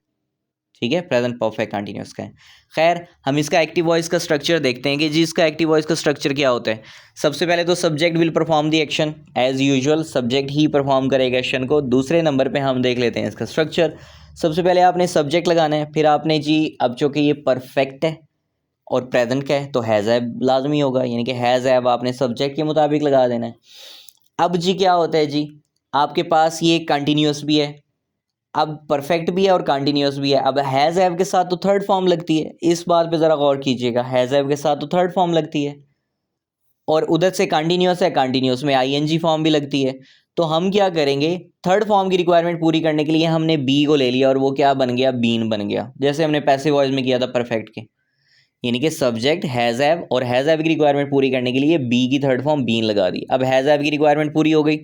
ठीक है, प्रेजेंट परफेक्ट कंटिन्यूस का है। खैर, हम इसका एक्टिव वॉइस का स्ट्रक्चर देखते हैं कि जी इसका एक्टिव वॉइस का स्ट्रक्चर क्या होता है। सबसे पहले तो subject will perform the action, as usual subject ही परफॉर्म करेगा एक्शन को। दूसरे नंबर पे हम देख लेते हैं इसका स्ट्रक्चर। सबसे पहले आपने सब्जेक्ट लगाना है, फिर आपने जी, अब चूँकि ये परफेक्ट है और प्रेजेंट का है तो हैज़ हैव लाजमी होगा, यानी कि हैज़ हैव आपने सब्जेक्ट के मुताबिक लगा देना है। अब जी क्या होता है जी, आपके पास ये कंटिन्यूस भी है, अब परफेक्ट भी है और कंटिन्यूस भी है। अब हैज़ हैव के साथ तो थर्ड फॉर्म लगती है, इस बात पे ज़रा गौर कीजिएगा। हैज़ हैव के साथ तो थर्ड फॉर्म लगती है, और उधर से कंटिन्यूस है, कंटिन्यूस में आईएनजी फॉर्म भी लगती है। तो हम क्या करेंगे, थर्ड फॉर्म की रिक्वायरमेंट पूरी करने के लिए हमने बी को ले लिया, और वो क्या बन गया, बीन बन गया, जैसे हमने पैसिव वॉइस में किया था परफेक्ट के। यानी कि सब्जेक्ट हैज़ हैव, और हैज़ हैव की रिक्वायरमेंट पूरी करने के लिए बी की थर्ड फॉर्म बीन लगा दी। अब हैज़ हैव की रिक्वायरमेंट पूरी हो गई।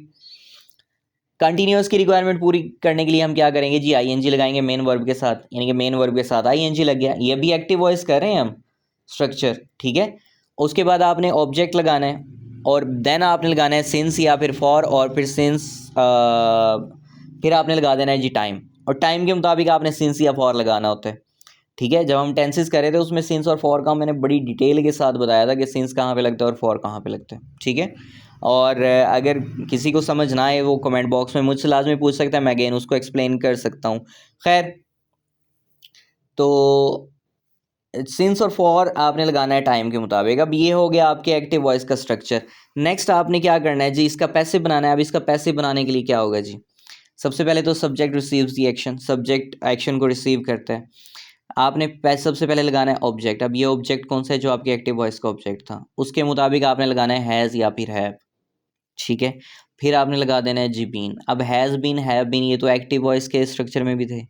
कंटिन्यूस की रिक्वायरमेंट पूरी करने के लिए हम क्या करेंगे जी, आईएनजी लगाएंगे मेन वर्ब के साथ, यानी कि मेन वर्ब के साथ आईएनजी लग गया। ये भी एक्टिव वॉइस कर रहे हैं हम स्ट्रक्चर, ठीक है। उसके बाद आपने ऑब्जेक्ट लगाना है, और देन आपने लगाना है सिंस या फिर फॉर, और फिर सिंस, फिर आपने लगा देना है जी टाइम, और टाइम के मुताबिक आपने सिंस या फॉर लगाना होता है। ठीक है, जब हम टेंसेस कर रहे थे उसमें सिंस और फॉर का मैंने बड़ी डिटेल के साथ बताया था कि सिंस कहाँ पे लगता है और फॉर कहाँ पे लगता है। ठीक है, और अगर किसी को समझ ना आए वो कमेंट बॉक्स में मुझसे लाजमी पूछ सकता है, मैं अगेन उसको एक्सप्लेन कर सकता हूँ। खैर, तो सिंस और फॉर आपने लगाना है टाइम के मुताबिक। अब ये हो गया आपके एक्टिव वॉइस का स्ट्रक्चर। नेक्स्ट आपने क्या करना है जी, इसका पैसिव बनाना है। अब इसका पैसिव बनाने के लिए क्या होगा जी, सबसे पहले तो subject receives the action, subject action को रिसीव करता है। आपने सबसे पहले लगाना है ऑब्जेक्ट। अब ये ऑब्जेक्ट कौन सा है, जो आपके एक्टिव वॉइस का ऑब्जेक्ट था, उसके मुताबिक आपने लगाना है हैज़ या फिर हैव। ठीक है, फिर आपने लगा देना है जी बीन। अब हैज़ बीन, हैव बीन, ये तो एक्टिव वॉइस के स्ट्रक्चर में भी थे।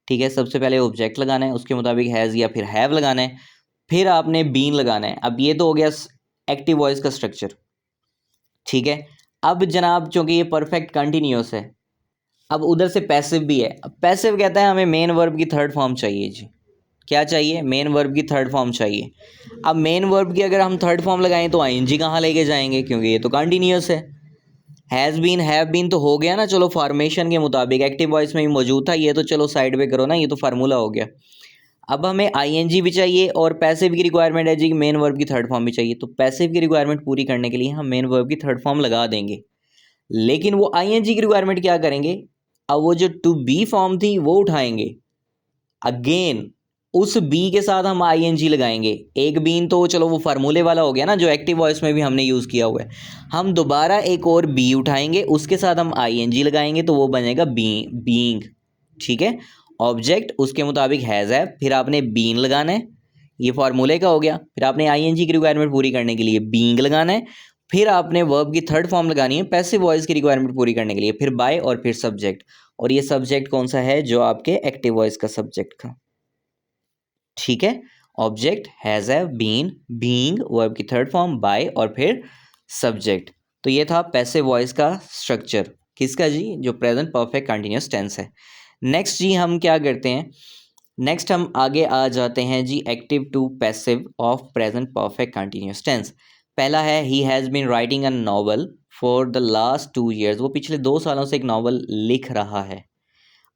ठीक है, सबसे पहले ऑब्जेक्ट लगाना है, उसके मुताबिक हैज़ या फिर हैव लगाना है, फिर आपने बीन लगाना है। अब ये तो हो गया एक्टिव वॉइस का स्ट्रक्चर। ठीक है, अब जनाब चूंकि ये परफेक्ट कंटिन्यूस है, अब उधर से पैसिव भी है। अब पैसिव कहता है हमें मेन वर्ब की थर्ड फॉर्म चाहिए जी। क्या चाहिए, मेन वर्ब की थर्ड फॉर्म चाहिए। अब मेन वर्ब की अगर हम थर्ड फॉर्म लगाएं तो आईएनजी कहाँ लेके जाएंगे, क्योंकि ये तो कंटिन्यूस है। हैज़ बीन, हैव बीन तो हो गया ना, चलो फॉर्मेशन के मुताबिक एक्टिव वॉइस में भी मौजूद था, ये तो चलो साइड पे करो ना, ये तो फार्मूला हो गया। अब हमें आईएनजी भी चाहिए और पैसिव की रिक्वायरमेंट है जी, मेन वर्ब की थर्ड फॉर्म भी चाहिए। तो पैसिव की रिक्वायरमेंट पूरी करने के लिए हम मेन वर्ब की थर्ड फॉर्म लगा देंगे, लेकिन वो आईएनजी की रिक्वायरमेंट क्या करेंगे, अब वो जो टू बी फॉर्म थी वो उठाएंगे, अगेन उस बी के साथ हम आईएनजी लगाएंगे। एक बीन तो चलो वो फार्मूले वाला हो गया ना, जो एक्टिव वॉइस में भी हमने यूज़ किया हुआ है। हम दोबारा एक और बी उठाएंगे, उसके साथ हम आईएनजी लगाएंगे, तो वो बनेगा बीइंग। ठीक है, ऑब्जेक्ट उसके मुताबिक हैज़ है, फिर आपने बीन लगाना है, ये फार्मूले का हो गया। फिर आपने आईएनजी की रिक्वायरमेंट पूरी करने के लिए बीइंग लगाना है, फिर आपने वर्ब की थर्ड फॉर्म लगानी है पैसिव वॉइस की रिक्वायरमेंट पूरी करने के लिए, फिर बाय और फिर सब्जेक्ट। और ये सब्जेक्ट कौन सा है, जो आपके एक्टिव वॉइस का सब्जेक्ट का। ठीक है, object, has have, been, being, verb की थर्ड फॉर्म, बाय और फिर सब्जेक्ट। तो ये था पैसिव वॉइस का स्ट्रक्चर, किसका जी, जो प्रेजेंट परफेक्ट कंटिन्यूस टेंस है। नेक्स्ट जी हम क्या करते हैं, नेक्स्ट हम आगे आ जाते हैं जी active to passive of present perfect continuous tense. पहला है ही has been writing a novel for the last 2 years, वो पिछले 2 सालों से एक नॉवल लिख रहा है।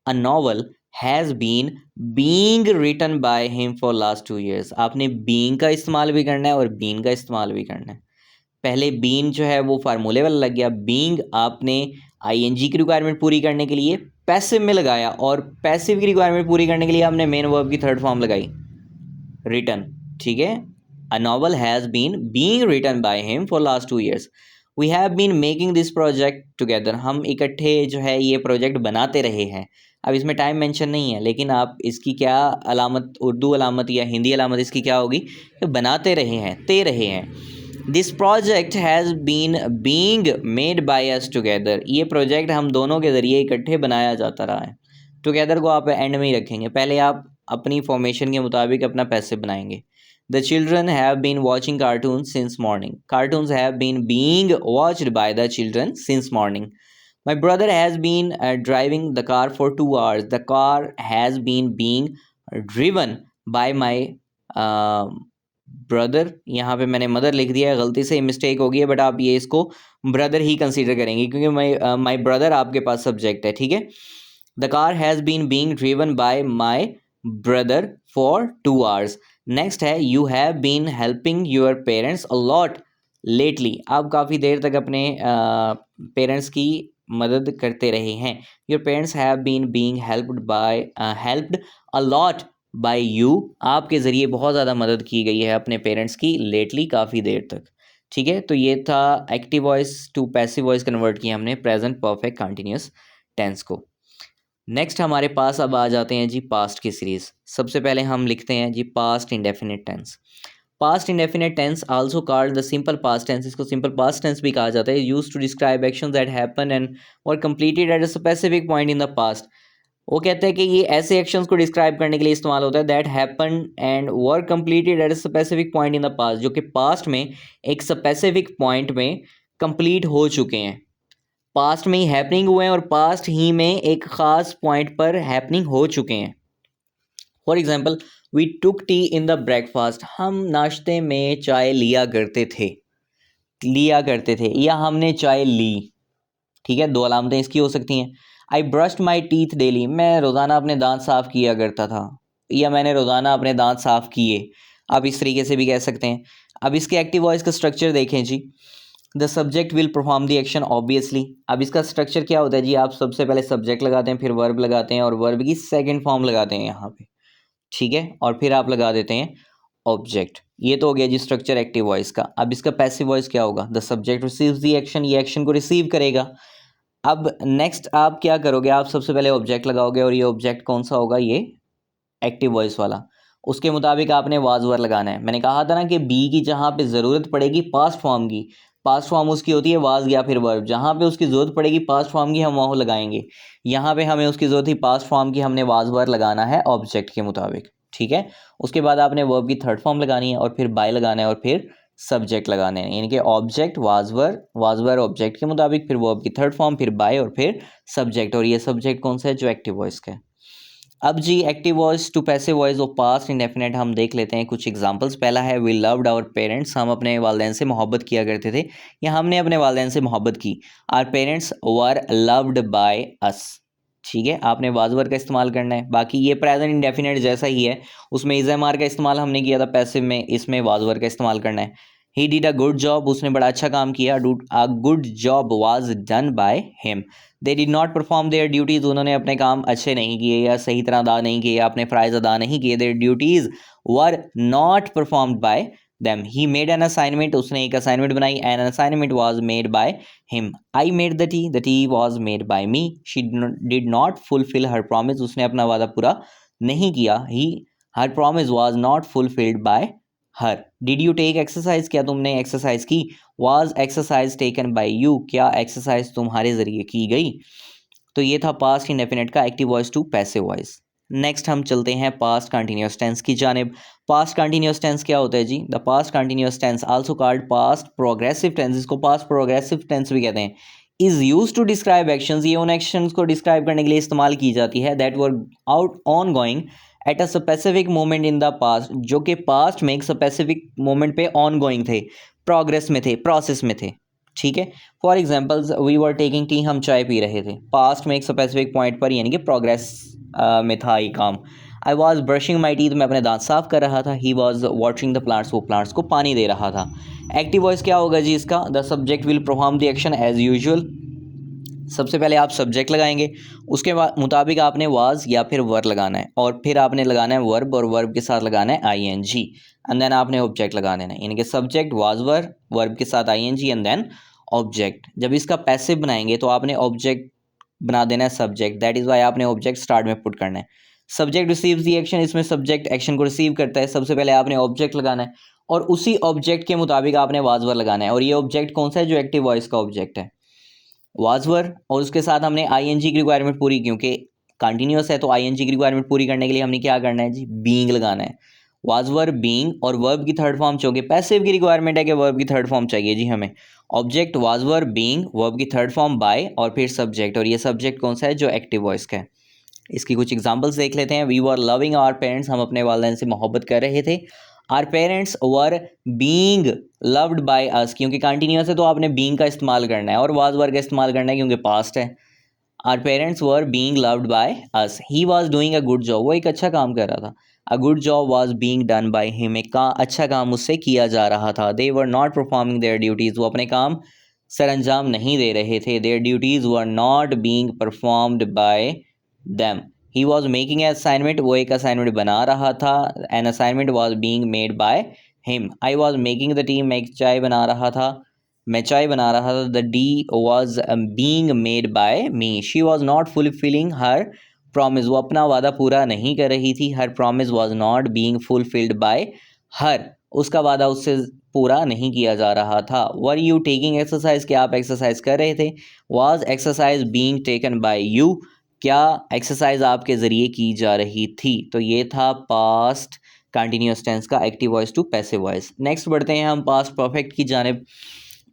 A novel has been being written by him for last 2 years, आपने बीइंग का इस्तेमाल भी करना है और बीन का इस्तेमाल भी करना है। पहले बीन जो है वो फार्मूले वाला लग गया, बीइंग आपने आईएनजी की रिक्वायरमेंट पूरी करने के लिए पैसिव में लगाया, और पैसिव की रिक्वायरमेंट पूरी करने के लिए हमने मेन वर्ब की थर्ड फॉर्म लगाई, रिटन। ठीक है, a novel has been being written by him for last 2 years, we have been making this project together, हम इकट्ठे जो है ये प्रोजेक्ट बनाते रहे हैं। अब इसमें टाइम मेंशन नहीं है, लेकिन आप इसकी क्या अलामत, उर्दू अलामत या हिंदी अलामत इसकी क्या होगी, बनाते रहे हैं, ते रहे हैं। This project has been being made by us together, ये प्रोजेक्ट हम दोनों के ज़रिए इकट्ठे बनाया जाता रहा है। टुगेदर को आप एंड में ही रखेंगे, पहले आप अपनी फॉर्मेशन के मुताबिक अपना पैसिव बनाएंगे। The children have been watching cartoon since morning, cartoons have been being watched by the children since morning. My brother has been driving the car for 2 hours. The car has been being driven by my brother. यहाँ पे मैंने mother लिख दिया है, गलती से mistake हो गई है, बट आप ये इसको ब्रदर ही कंसीडर करेंगे क्योंकि माई ब्रदर आपके पास सब्जेक्ट है, ठीक है। The car has been being driven by my brother for 2 hours. Next है you have been helping your parents a lot lately, आप काफ़ी देर तक अपने पेरेंट्स की मदद करते रहे हैं। Your parents have been being helped a lot by you, आपके ज़रिए बहुत ज़्यादा मदद की गई है अपने पेरेंट्स की लेटली, काफ़ी देर तक, ठीक है। तो ये था active voice to passive voice convert किया हमने प्रेजेंट परफेक्ट कंटिन्यूस टेंस को। नेक्स्ट हमारे पास अब आ जाते हैं जी पास्ट की सीरीज़। सबसे पहले हम लिखते हैं जी past indefinite tense. Past indefinite tense also called the simple past tense, इसको सिंपल पास्ट टेंस भी कहा जाता है, used to describe actions that happen and were completed at a specific point in the past. वो कहते हैं कि ये ऐसे एक्शंस को डिस्क्राइब करने के लिए इस्तेमाल होता है that happen and were completed at a specific point in the past, जो कि पास्ट में एक स्पेसिफिक पॉइंट में कंप्लीट हो चुके हैं, पास्ट में ही हैपनिंग हुए हैं और पास्ट ही में एक ख़ास पॉइंट पर हैपनिंग हो चुके हैं। For example we took tea in the breakfast, हम नाश्ते में चाय लिया करते थे या हमने चाय ली, ठीक है। दो अलामतें इसकी हो सकती हैं। आई ब्रश्ड माई टीथ डेली, मैं रोज़ाना अपने दांत साफ़ किया करता था या मैंने रोज़ाना अपने दांत साफ़ किए, आप इस तरीके से भी कह सकते हैं। अब इसके एक्टिव वॉइस का स्ट्रक्चर देखें जी। The subject will perform the action obviously, अब इसका स्ट्रक्चर क्या होता है जी, आप सबसे पहले सब्जेक्ट लगाते हैं, फिर वर्ब लगाते हैं और वर्ब की सेकेंड फॉर्म लगाते हैं यहाँ पे, ठीक है, और फिर आप लगा देते हैं ऑब्जेक्ट। ये तो हो गया जी स्ट्रक्चर एक्टिव वॉइस का। अब इसका पैसिव वॉइस क्या होगा, the subject receives the action, ये एक्शन को रिसीव करेगा। अब नेक्स्ट आप क्या करोगे, आप सबसे पहले ऑब्जेक्ट लगाओगे और ये ऑब्जेक्ट कौन सा होगा, ये एक्टिव वॉइस वाला। उसके मुताबिक आपने वाज वर लगाना है। मैंने कहा था ना कि बी की जहाँ पे ज़रूरत पड़ेगी पास्ट फॉर्म की, पास्ट फॉर्म उसकी होती है वाज या फिर वर्ब, जहाँ पे उसकी ज़रूरत पड़ेगी पास्ट फॉर्म की हम वहाँ लगाएंगे। यहाँ पे हमें उसकी ज़रूरत थी पास्ट फॉर्म की, हमने वाज वर लगाना है ऑब्जेक्ट के मुताबिक, ठीक है। उसके बाद आपने वर्ब की थर्ड फॉर्म लगानी है और फिर बाय लगाना है और फिर सब्जेक्ट लगाने हैं, यानी कि ऑब्जेक्ट वाजवर ऑब्जेक्ट के मुताबिक, फिर वर्ब की थर्ड फॉर्म, फिर बाय और फिर सब्जेक्ट। और ये सब्जेक्ट कौन सा है, जो एक्टिव वॉइस का है। अब जी active voice to passive voice और पास्ट इंडेफिनेट हम देख लेते हैं कुछ एग्जांपल्स। पहला है वी लव्ड आवर पेरेंट्स, हम अपने वालिदैन से मोहब्बत किया करते थे या हमने अपने वालिदैन से मोहब्बत की। Our parents were loved by us, ठीक है, आपने वाजवर का इस्तेमाल करना है। बाकी ये प्रेजेंट इंडेफिनेट जैसा ही है, उसमें इज एम आर का इस्तेमाल हमने किया था पैसिव में, इसमें वाजवर का इस्तेमाल करना है। He did a good job, उसने बड़ा अच्छा काम किया। A good job was done by him. They did not perform their duties, उन्होंने अपने काम अच्छे नहीं किए या सही तरह अदा नहीं किए, अपने फ़राइज़ अदा नहीं किए। Their duties were not performed by them. He made an assignment, उसने एक असाइनमेंट बनाई। an assignment was made by him. I made the tea was made by me. She did not fulfill her promise, उसने अपना वादा पूरा नहीं किया। her promise was not fulfilled by her. Did you take exercise, क्या तुमने exercise की। was exercise taken by you, क्या एक्सरसाइज तुम्हारे ज़रिए की गई। तो ये था पास्ट इंडेफिनेट का active voice to passive voice. Next हम चलते हैं पास्ट कंटिन्यूस टेंस की जानिब। पास्ट कंटिन्यूस टेंस क्या होता है जी, the past continuous tense also called past progressive tense, इसको पास्ट प्रोग्रेसिव टेंस भी कहते हैं। Is use to describe actions, ये उन एक्शंस को डिस्क्राइब करने के लिए इस्तेमाल की जाती है that were out on going at a specific moment in the past, जो कि पास्ट में एक स्पेसिफिक मोमेंट पे ऑन गोइंग थे, प्रोग्रेस में थे, प्रोसेस में थे, ठीक है। For examples we were taking tea, हम चाय पी रहे थे, पास्ट में एक स्पेसिफिक पॉइंट पर, यानी कि प्रोग्रेस में था ये काम। I was brushing my teeth, मैं अपने दांत साफ कर रहा था। He was watering the plants, वो प्लांट्स को पानी दे रहा था। एक्टिव वॉइस क्या होगा जी इसका, the subject will perform the action as usual. सबसे पहले आप सब्जेक्ट लगाएंगे, उसके मुताबिक आपने वाज या फिर वर लगाना है और फिर आपने लगाना है वर्ब और वर्ब के साथ लगाना है I N G and then आपने ऑब्जेक्ट लगा देना है, यानी कि सब्जेक्ट वाज वर, वर्ब के साथ I N G and then object. जब इसका पैसिव बनाएंगे तो आपने ऑब्जेक्ट बना देना है सब्जेक्ट, दैट इज़ वाई आपने ऑब्जेक्ट स्टार्ट में पुट करना है। सब्जेक्ट रिसीव्स दी एक्शन, इसमें सब्जेक्ट एक्शन को रिसीव करता है। सबसे पहले आपने ऑब्जेक्ट लगाना है और उसी ऑब्जेक्ट के मुताबिक आपने वाजवर लगाना है। और ये ऑब्जेक्ट कौन सा है? जो एक्टिव वॉइस का ऑब्जेक्ट है, वाजवर। और उसके साथ हमने आईएनजी की रिक्वायरमेंट पूरी, क्योंकि कंटिन्यूअस है तो आईएनजी की रिक्वायरमेंट पूरी करने के लिए हमने क्या करना है जी? बीइंग लगाना है। वाजवर, बीइंग और वर्ब की थर्ड फॉर्म चाहिए। पैसिव की रिक्वायरमेंट है कि वर्ब की थर्ड फॉर्म चाहिए जी हमें। ऑब्जेक्ट वाजवर, बीइंग, वर्ब की थर्ड फॉर्म बाय और फिर सब्जेक्ट। और ये सब्जेक्ट कौन सा है? जो एक्टिव वॉइस का है। इसकी कुछ एग्जांपल्स देख लेते हैं। We were loving our parents, हम अपने वालिदैन से मोहब्बत कर रहे थे। Our parents were being loved by us, क्योंकि कंटिन्यूअस है तो आपने बीइंग का इस्तेमाल करना है और वाज वर का इस्तेमाल करना है क्योंकि पास्ट है। Our parents were being loved by us. He was doing a good job, वो एक अच्छा काम कर रहा था। A good job was being done by him, एक अच्छा काम उससे किया जा रहा था। They were not performing their duties, वो अपने काम सर अंजाम नहीं दे रहे थे। Their duties were not being performed by them. He was making a assignment, वो एक असाइनमेंट बना रहा था। N assignment was being made by him. I was making the T, मैं एक चाय बना रहा था, मैं चाय बना रहा था। The tea was being made by me. She was not fulfilling her promise, वो अपना वादा पूरा नहीं कर रही थी। Her promise was not being fulfilled by her, उसका वादा उससे पूरा नहीं किया जा रहा था। वर यू टेकिंग एक्सरसाइज, क्या आप एक्सरसाइज कर रहे थे? Was exercise being taken by you, क्या एक्सरसाइज आपके ज़रिए की जा रही थी? तो ये था पास्ट कंटिन्यूअस टेंस का active voice to passive voice. Next बढ़ते हैं हम पास्ट परफेक्ट की जानिब।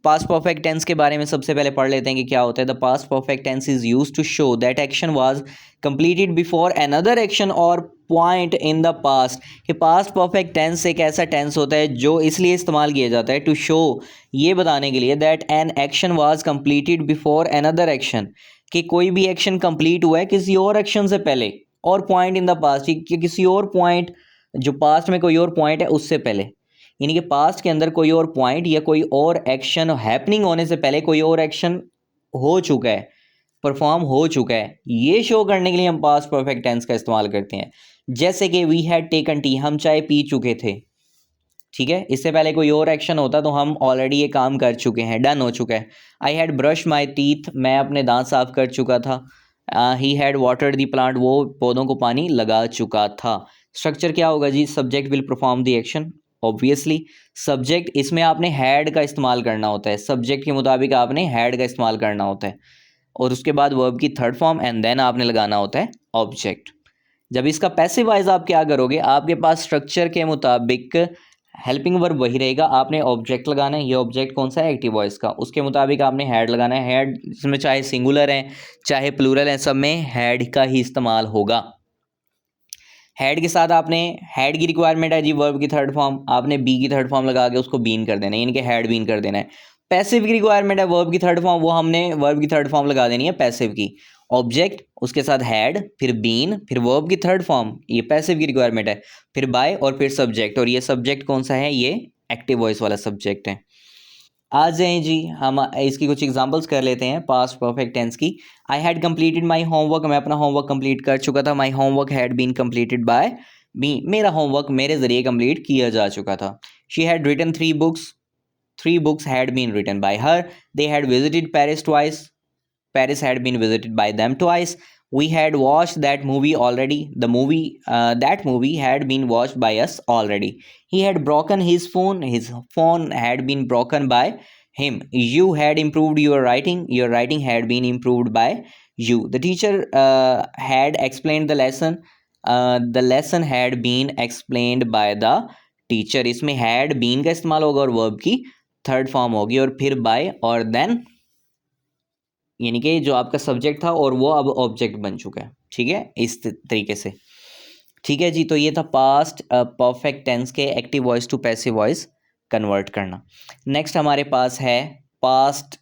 पास्ट परफेक्ट टेंस के बारे में सबसे पहले पढ़ लेते हैं कि क्या होता है। The past perfect tense is used to show that action was completed before another action or point in the past. कि पास्ट परफेक्ट टेंस एक ऐसा टेंस होता है जो इसलिए इस्तेमाल किया जाता है टू शो, ये बताने के लिए, that an action was completed before another action, कि कोई भी एक्शन कंप्लीट हुआ है किसी और एक्शन से पहले, और पॉइंट इन द पास्ट, कि किसी और पॉइंट, जो पास्ट में कोई और पॉइंट है उससे पहले। यानी कि पास्ट के अंदर कोई और पॉइंट या कोई और एक्शन हैपनिंग होने से पहले कोई और एक्शन हो चुका है, परफॉर्म हो चुका है, ये शो करने के लिए हम पास्ट परफेक्ट टेंस का इस्तेमाल करते हैं। जैसे कि वी हैड टेकन टी, हम चाय पी चुके थे। ठीक है, इससे पहले कोई और एक्शन होता तो हम ऑलरेडी ये काम कर चुके हैं, डन हो चुका है। I had brush my teeth, मैं अपने दांत साफ कर चुका था। He had watered the plant, वो पौधों को पानी लगा चुका था। स्ट्रक्चर क्या होगा जी? Subject will perform the action, obviously. Subject, इसमें आपने हैड का इस्तेमाल करना होता है, सब्जेक्ट के मुताबिक आपने हैड का इस्तेमाल करना होता है। और उसके बाद वर्ब की थर्ड फॉर्म एंड देन आपने लगाना होता है ऑब्जेक्ट। जब इसका पैसिव वाइज आप क्या करोगे? आपके पास स्ट्रक्चर के मुताबिक हेल्पिंग वर्ब वही रहेगा, आपने ऑब्जेक्ट लगाना है। ये ऑब्जेक्ट कौन सा है? एक्टिव वॉइस का। उसके मुताबिक आपने हैड लगाना है। हैड इसमें चाहे सिंगुलर है चाहे प्लूरल है, सब में हैड का ही इस्तेमाल होगा। हैड के साथ आपने, हैड की रिक्वायरमेंट है जी वर्ब की थर्ड फॉर्म, आपने बी की थर्ड फॉर्म लगा के उसको बीन कर देना है, यानी कि हैड बीन कर देना है। पैसिव की रिक्वायरमेंट है वर्ब की थर्ड फॉर्म, वो हमने वर्ब की थर्ड फॉर्म लगा देनी है पैसिव की। ऑब्जेक्ट, उसके साथ हैड, फिर बीन, फिर वर्ब की थर्ड फॉर्म, ये पैसिव की रिक्वायरमेंट है। फिर बाय और फिर सब्जेक्ट, और ये सब्जेक्ट कौन सा है? ये एक्टिव वॉइस वाला सब्जेक्ट है। आ जाएं जी, हम इसकी कुछ एग्जांपल्स कर लेते हैं पास्ट परफेक्ट टेंस की। I had completed my homework, मैं अपना होमवर्क कंप्लीट कर चुका था। My homework had been completed by me, मेरा होमवर्क मेरे जरिए कंप्लीट किया जा चुका था। She had written 3 books, 3 books had been written by her. They had visited Paris twice, Paris had been visited by them twice. We had watched that movie already. That movie had been watched by us already. He had broken his phone. His phone had been broken by him. You had improved your writing. Your writing had been improved by you. The teacher had explained the lesson. The lesson had been explained by the teacher. इसमें had been का इस्तेमाल होगा और verb की third form होगी और फिर by और देन, यानी कि जो आपका सब्जेक्ट था और वो अब ऑब्जेक्ट बन चुका है। ठीक है, इस तरीके से। ठीक है जी, तो ये था पास्ट परफेक्ट टेंस के active voice to passive voice convert करना। नेक्स्ट हमारे पास है पास्ट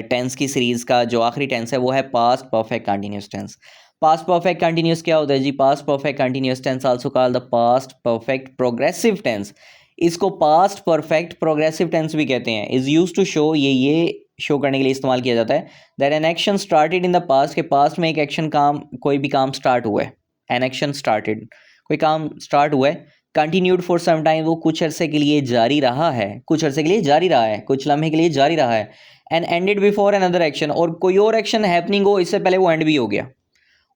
टेंस की सीरीज़ का जो आखिरी टेंस है वो है past perfect continuous tense. Past perfect continuous क्या होता है जी? Past perfect continuous tense also called the past perfect progressive tense. इसको पास्ट परफेक्ट प्रोग्रेसिव टेंस भी कहते हैं। इज़ यूज टू शो, ये शो करने के लिए इस्तेमाल किया जाता है that an action started in the past, के पास्ट में एक एक्शन काम, कोई भी काम स्टार्ट हुआ है। एन एक्शन स्टार्टेड, कोई काम स्टार्ट हुआ है कंटिन्यूड फॉर सम टाइम, वो कुछ अरसे के लिए जारी रहा है, कुछ अरसे के लिए जारी रहा है, कुछ लम्हे के लिए जारी रहा है। And ended before another action, और कोई और एक्शन हैपनिंग हो इससे पहले वो एंड भी हो गया।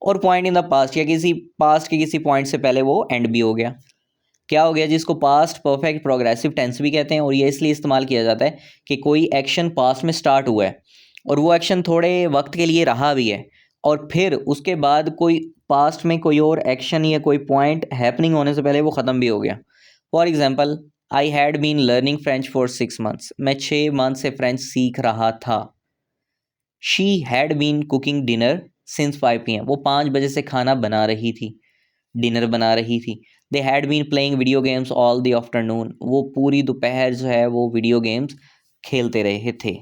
और पॉइंट इन द पास्ट, या किसी पास्ट के किसी पॉइंट से पहले वो एंड भी हो गया। क्या हो गया, जिसको पास्ट परफेक्ट प्रोग्रेसिव टेंस भी कहते हैं। और ये इसलिए इस्तेमाल किया जाता है कि कोई एक्शन पास्ट में स्टार्ट हुआ है और वो एक्शन थोड़े वक्त के लिए रहा भी है, और फिर उसके बाद कोई पास्ट में कोई और एक्शन या कोई पॉइंट हैपनिंग होने से पहले वो ख़त्म भी हो गया। For example, I had been learning French for 6 months, मैं 6 मंथ से फ्रेंच सीख रहा था। She had been cooking dinner since 5 PM, वो 5 बजे से खाना बना रही थी, डिनर बना रही थी। They had been playing video games all the afternoon, वो पूरी दोपहर जो है वो वीडियो गेम्स खेलते रहे थे,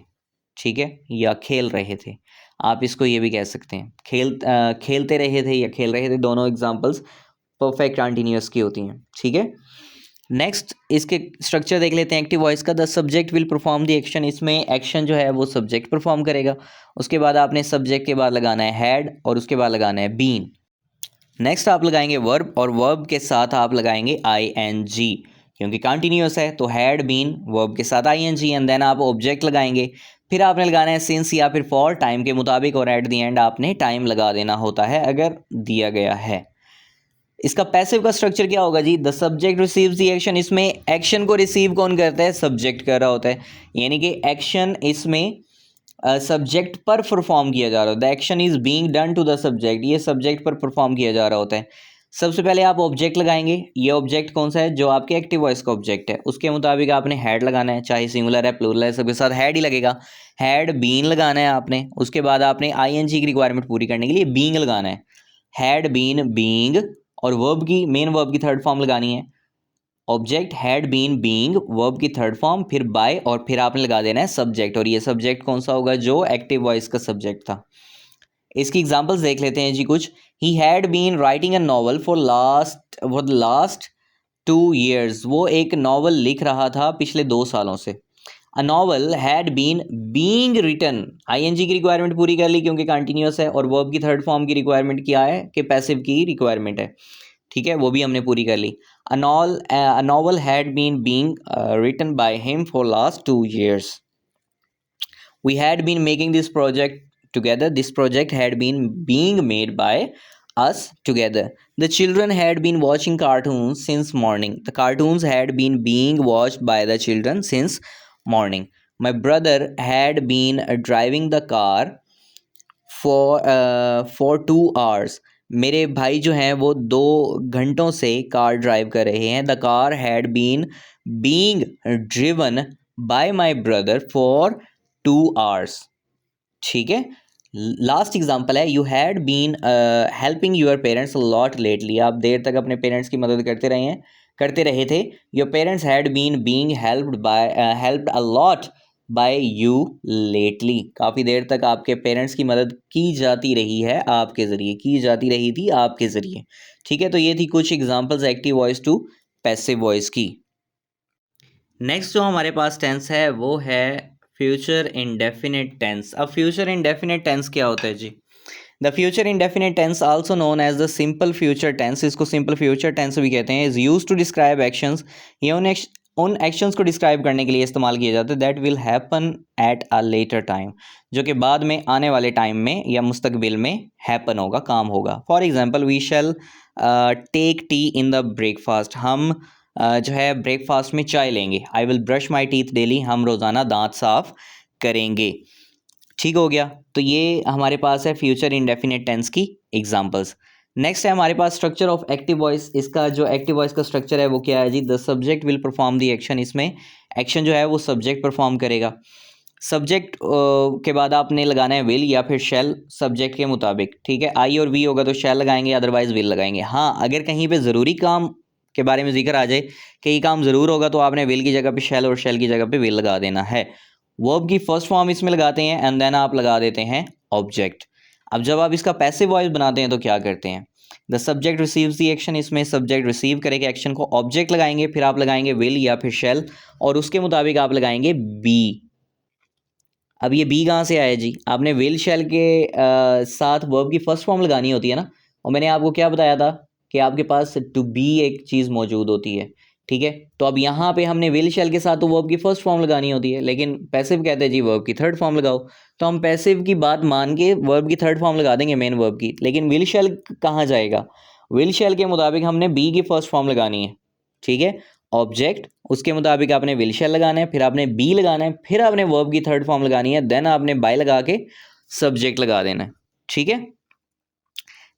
ठीक है, या खेल रहे थे। आप इसको ये भी कह सकते हैं, खेलते रहे थे या खेल रहे थे, दोनों एग्जांपल्स परफेक्ट कंटिन्यूअस की होती हैं, ठीक है। नेक्स्ट इसके स्ट्रक्चर देख लेते हैं एक्टिव वॉइस का। The subject will perform the action, इसमें एक्शन जो है वो सब्जेक्ट परफॉर्म करेगा। उसके बाद आपने सब्जेक्ट के बाद लगाना है हैड और उसके बाद लगाना है बीन। नेक्स्ट आप लगाएंगे वर्ब, और वर्ब के साथ आप लगाएंगे ING, क्योंकि कंटिन्यूअस है तो हैड बीन वर्ब के साथ ING, एंड देन आप ऑब्जेक्ट लगाएंगे। फिर आपने लगाना है सिंस या फिर फॉर टाइम के मुताबिक, और एट द एंड आपने टाइम लगा देना होता है अगर दिया गया है। इसका पैसिव का स्ट्रक्चर क्या होगा जी, the subject receives the action, इसमें एक्शन को रिसीव कौन करता है, सब्जेक्ट कर रहा होता है, यानी कि एक्शन इसमें सब्जेक्ट पर परफॉर्म किया जा रहा होता है। The action is being done to the subject, ये सब्जेक्ट पर परफॉर्म किया जा रहा होता है। सबसे पहले आप ऑब्जेक्ट लगाएंगे, ये ऑब्जेक्ट कौन सा है, जो आपके एक्टिव वॉइस का ऑब्जेक्ट है, उसके मुताबिक आपने हैड लगाना है, चाहे सिंगुलर है प्लूरल है सबके साथ हैड ही लगेगा। हैड बीन लगाना है आपने, उसके बाद आपने ING की रिक्वायरमेंट पूरी करने के लिए बीइंग लगाना है, हैड बीन बीइंग, और वर्ब की मेन वर्ब की थर्ड फॉर्म लगानी है, object had been being, verb की थर्ड फॉर्म, फिर बाय, और फिर आपने लगा देना है सब्जेक्ट, और ये सब्जेक्ट कौन सा होगा, जो एक्टिव वॉइस का सब्जेक्ट था। इसकी एग्जांपल्स देख लेते हैं जी कुछ। He had been writing a novel for the last 2 years, वो एक नॉवल लिख रहा था पिछले 2 सालों से। A novel had been being written, ING की रिक्वायरमेंट पूरी कर ली क्योंकि कंटिन्यूअस है, और वर्ब की थर्ड फॉर्म की रिक्वायरमेंट क्या है कि पैसिव की रिक्वायरमेंट है, ठीक है, वो भी हमने पूरी कर ली। A novel had been being written by him for last 2 years। We had been making this project together. This project had been being made by us together. The children had been watching cartoons since morning. The cartoons had been being watched by the children since morning. My brother had been driving the car for 2 hours. मेरे भाई जो हैं वो 2 घंटों से car drive कर रहे हैं। The car had been being driven by my brother for 2 hours, ठीक है। लास्ट एग्जाम्पल है, you had been helping your parents lot lately, आप देर तक अपने पेरेंट्स की मदद करते रहे थे। Your parents had been being helped a lot by you lately, काफ़ी देर तक आपके पेरेंट्स की मदद की जाती रही है आपके ज़रिए, की जाती रही थी आपके ज़रिए, ठीक है। तो ये थी कुछ examples active voice to passive voice की। नेक्स्ट जो हमारे पास टेंस है वो है फ्यूचर इंडेफिनिट टेंस। अब फ्यूचर इंडेफिनिट टेंस क्या होता है जी, the future indefinite tense also known as the simple future tense, इसको सिंपल फ्यूचर टेंस भी कहते हैं, is use to describe actions, ये उन एक्शंस को डिस्क्राइब करने के लिए इस्तेमाल किया जाता है that will happen at a later time, जो कि बाद में आने वाले टाइम में या मुस्तकबिल में हैपन होगा, काम होगा। For example, we shall take tea in the breakfast, हम जो है ब्रेकफास्ट में चाय लेंगे। I will brush my teeth daily, हम रोज़ाना दांत साफ करेंगे, ठीक हो गया। तो ये हमारे पास है फ्यूचर इंडेफिनिट टेंस की एग्जांपल्स। नेक्स्ट है हमारे पास स्ट्रक्चर ऑफ एक्टिव वॉइस। इसका जो एक्टिव वॉइस का स्ट्रक्चर है वो क्या है जी, the subject will perform the action, इसमें एक्शन जो है वो सब्जेक्ट परफॉर्म करेगा। सब्जेक्ट के बाद आपने लगाना है विल या फिर शैल सब्जेक्ट के मुताबिक, ठीक है। आई और वी होगा तो शैल लगाएंगे, अदरवाइज विल लगाएंगे। हाँ, अगर कहीं पे ज़रूरी काम के बारे में जिक्र आ जाए कि ये काम ज़रूर होगा तो आपने विल की जगह पे शैल और शैल की जगह पे विल लगा देना है। वर्ब की फर्स्ट फॉर्म इसमें लगाते हैं एंड देन आप लगा देते हैं ऑब्जेक्ट। अब जब आप इसका पैसिव वॉइस बनाते हैं तो क्या करते हैं, the subject receives the action, इसमें सब्जेक्ट रिसीव करेगा एक्शन को, ऑब्जेक्ट लगाएंगे, फिर आप लगाएंगे विल या फिर शैल, और उसके मुताबिक आप लगाएंगे बी। अब ये बी कहाँ से आया जी, आपने विल शैल के साथ वर्ब की फर्स्ट फॉर्म लगानी होती है ना, और मैंने आपको क्या बताया था कि आपके पास टू बी एक चीज़ मौजूद होती है, ठीक है। तो अब यहाँ पे हमने विल शैल के साथ तो वर्ब की फर्स्ट फॉर्म लगानी होती है, लेकिन पैसिव कहते हैं जी वर्ब की थर्ड फॉर्म लगाओ, तो हम पैसिव की बात मान के वर्ब की थर्ड फॉर्म लगा देंगे मेन वर्ब की। लेकिन विल शैल कहाँ जाएगा? विल शैल के मुताबिक हमने बी की फर्स्ट फॉर्म लगानी है, ठीक है। ऑब्जेक्ट, उसके मुताबिक आपने विल शैल लगाना है, फिर आपने बी लगाना है, फिर आपने वर्ब की थर्ड फॉर्म लगानी है, देन आपने बाय लगा के सब्जेक्ट लगा देना है, ठीक है।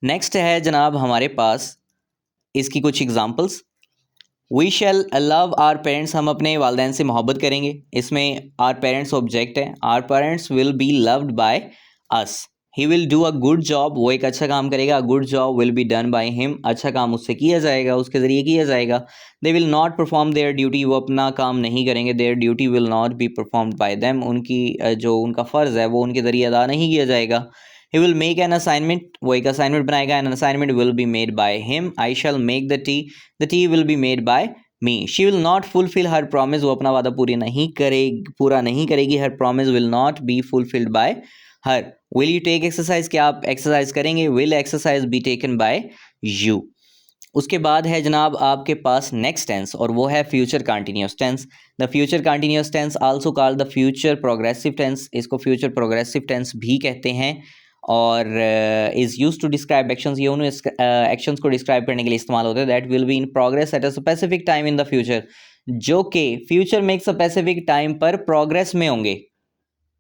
नेक्स्ट है जनाब हमारे पास इसकी कुछ examples. We shall love our parents, हम अपने वालदैन से मोहब्बत करेंगे। इसमें आर पेरेंट्स ऑब्जेक्ट है। Our parents will be loved by us. He will do a good job, वो एक अच्छा काम करेगा। Good job will be done by him, अच्छा काम उससे किया जाएगा, उसके ज़रिए किया जाएगा। They will not perform their duty, वो अपना काम नहीं करेंगे। Their duty will not be performed by them, उनकी जो उनका फ़र्ज़ है वो उनके ज़रिए अदा नहीं किया जाएगा। He will make an assignment, वो एक असाइनमेंट बनाएगा। An assignment will be made by him. I shall make the tea will be made by me. She will not fulfil her promise, वो अपना वादा पूरा नहीं करेगी। Her promise will not be fulfilled by her. Will you take exercise, क्या आप exercise करेंगे? Will exercise be taken by you. उसके बाद है जनाब आपके पास नेक्स्ट टेंस, और वो है future continuous tense. The future continuous tense also called the future progressive tense, इसको फ्यूचर प्रोग्रेसिव टेंस भी कहते हैं। और is use to describe actions, ये उन एक्शंस को डिस्क्राइब करने के लिए इस्तेमाल होते हैं। That will be in progress eight a specific time in the future, जो कि फ्यूचर में एक स्पेसिफिक टाइम पर प्रोग्रेस में होंगे,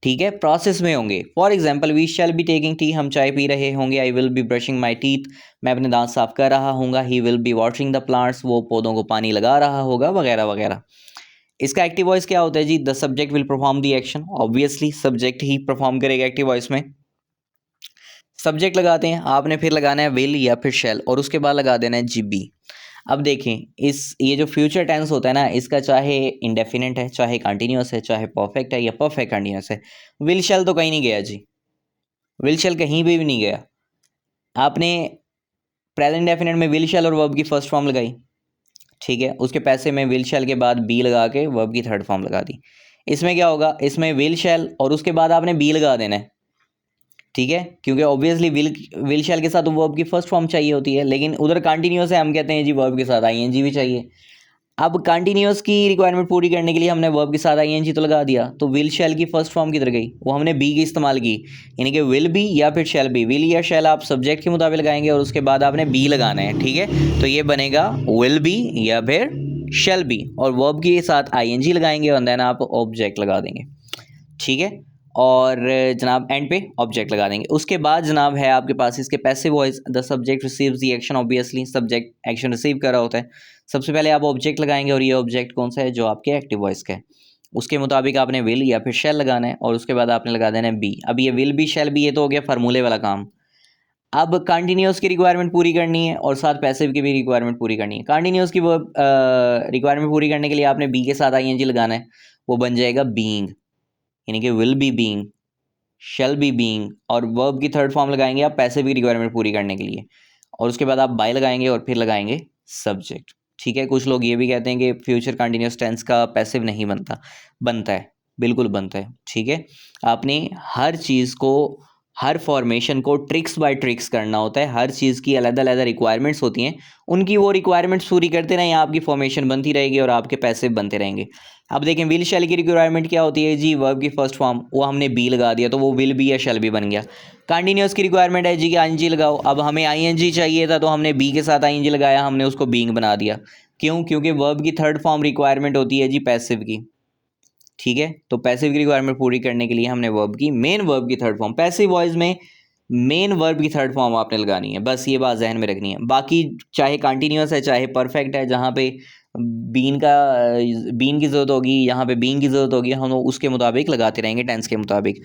ठीक है, प्रोसेस में होंगे। For example we shall be taking tea, हम चाय पी रहे होंगे। I will be brushing my teeth, मैं अपने दांत साफ कर रहा हूँगा। He will be watering the plants, वो पौधों को पानी लगा रहा होगा, वगैरह वगैरह। इसका एक्टिव वॉइस क्या होता है जी? The subject will perform the action, obviously subject ही परफॉर्म करेगा एक्टिव वॉइस में। सब्जेक्ट लगाते हैं, आपने फिर लगाना है विल या फिर शैल, और उसके बाद लगा देना है जी बी। अब देखें, ये जो फ्यूचर टेंस होता है ना, इसका चाहे इंडेफिनेट है, चाहे कंटिन्यूस है, चाहे परफेक्ट है या परफेक्ट कंटिन्यूस है। विल शैल तो कहीं नहीं गया जी, विल शैल कहीं भी नहीं गया। आपने प्रेजेंट डेफिनेट में विल शैल और वर्ब की फर्स्ट फॉर्म लगाई, ठीक है। उसके पैसे में विल शैल के बाद बी लगा के वर्ब की थर्ड फॉर्म लगा दी। इसमें क्या होगा? इसमें विल शैल और उसके बाद आपने बी लगा देना है, ठीक है, क्योंकि ऑब्वियसली विल शैल के साथ तो वर्ब की फर्स्ट फॉर्म चाहिए होती है। लेकिन उधर कंटिन्यूस है, हम कहते हैं जी वर्ब के साथ आईएनजी भी चाहिए। अब कंटिन्यूस की रिक्वायरमेंट पूरी करने के लिए हमने वर्ब के साथ आईएनजी तो लगा दिया, तो विल शैल की फर्स्ट फॉर्म किधर गई? वो हमने बी की इस्तेमाल की, यानी कि विल बी या फिर शैल बी। विल या शैल आप सब्जेक्ट के मुताबिक लगाएंगे और उसके बाद आपने बी लगाना है, ठीक है। तो ये बनेगा विल बी या फिर शैल बी, और वर्ब के साथ आईएनजी लगाएंगे और देन आप ऑब्जेक्ट लगा देंगे, ठीक है। और जनाब एंड पे ऑब्जेक्ट लगा देंगे। उसके बाद जनाब है आपके पास इसके passive voice. The subject receives the action, obviously subject action receive कर रहा होता है। सबसे पहले आप ऑब्जेक्ट लगाएंगे, और ये ऑब्जेक्ट कौन सा है? जो आपके एक्टिव वॉइस का है। उसके मुताबिक आपने विल या फिर शैल लगाना है, और उसके बाद आपने लगा देना है बी। अब ये विल बी शैल बी, ये तो हो गया फार्मूले वाला काम। अब कंटिन्यूस की रिक्वायरमेंट पूरी करनी है और साथ पैसिव की भी रिक्वायरमेंट पूरी करनी है। कंटिन्यूस की वो रिक्वायरमेंट पूरी करने के लिए आपने बी के साथ आईएनजी लगाना है, वो बन जाएगा बीइंग, यानी कि will be being, shall be being, और वर्ब की थर्ड फॉर्म लगाएंगे आप पैसिव की रिक्वायरमेंट पूरी करने के लिए, और उसके बाद आप बाय लगाएंगे और फिर लगाएंगे सब्जेक्ट, ठीक है। कुछ लोग ये भी कहते हैं कि फ्यूचर कंटिन्यूस टेंस का पैसिव नहीं बनता, बनता है, बिल्कुल बनता है, ठीक है। आपने हर चीज़ को, हर फॉर्मेशन को ट्रिक्स बाय ट्रिक्स करना होता है। हर चीज़ की अलग अलग रिक्वायरमेंट्स होती हैं, उनकी वो रिक्वायरमेंट्स पूरी करते रहें, आपकी फॉर्मेशन बनती रहेगी और आपके पैसिव बनते रहेंगे। अब देखें विल शैल की रिक्वायरमेंट क्या होती है जी? वर्ब की फर्स्ट फॉर्म, वो हमने बी लगा दिया तो वो विल बी या शैल बी बन गया। कंटिन्यूस की रिक्वायरमेंट है जी कि आईएनजी लगाओ, अब हमें आईएनजी चाहिए था तो हमने बी के साथ आईएनजी लगाया, हमने उसको बीइंग बना दिया। क्यों? क्योंकि वर्ब की थर्ड फॉर्म रिक्वायरमेंट होती है जी पैसिव की, ठीक है। तो पैसिव की रिक्वायरमेंट पूरी करने के लिए हमने वर्ब की, मेन वर्ब की थर्ड फॉर्म, पैसिव वॉइस में मेन वर्ब की थर्ड फॉर्म आपने लगानी है, बस ये बात जहन में रखनी है। बाकी चाहे कंटिन्यूस है चाहे परफेक्ट है, जहाँ पे बीन की ज़रूरत होगी, यहाँ पे बीइंग की ज़रूरत होगी, हम उसके मुताबिक लगाते रहेंगे, टेंस के मुताबिक।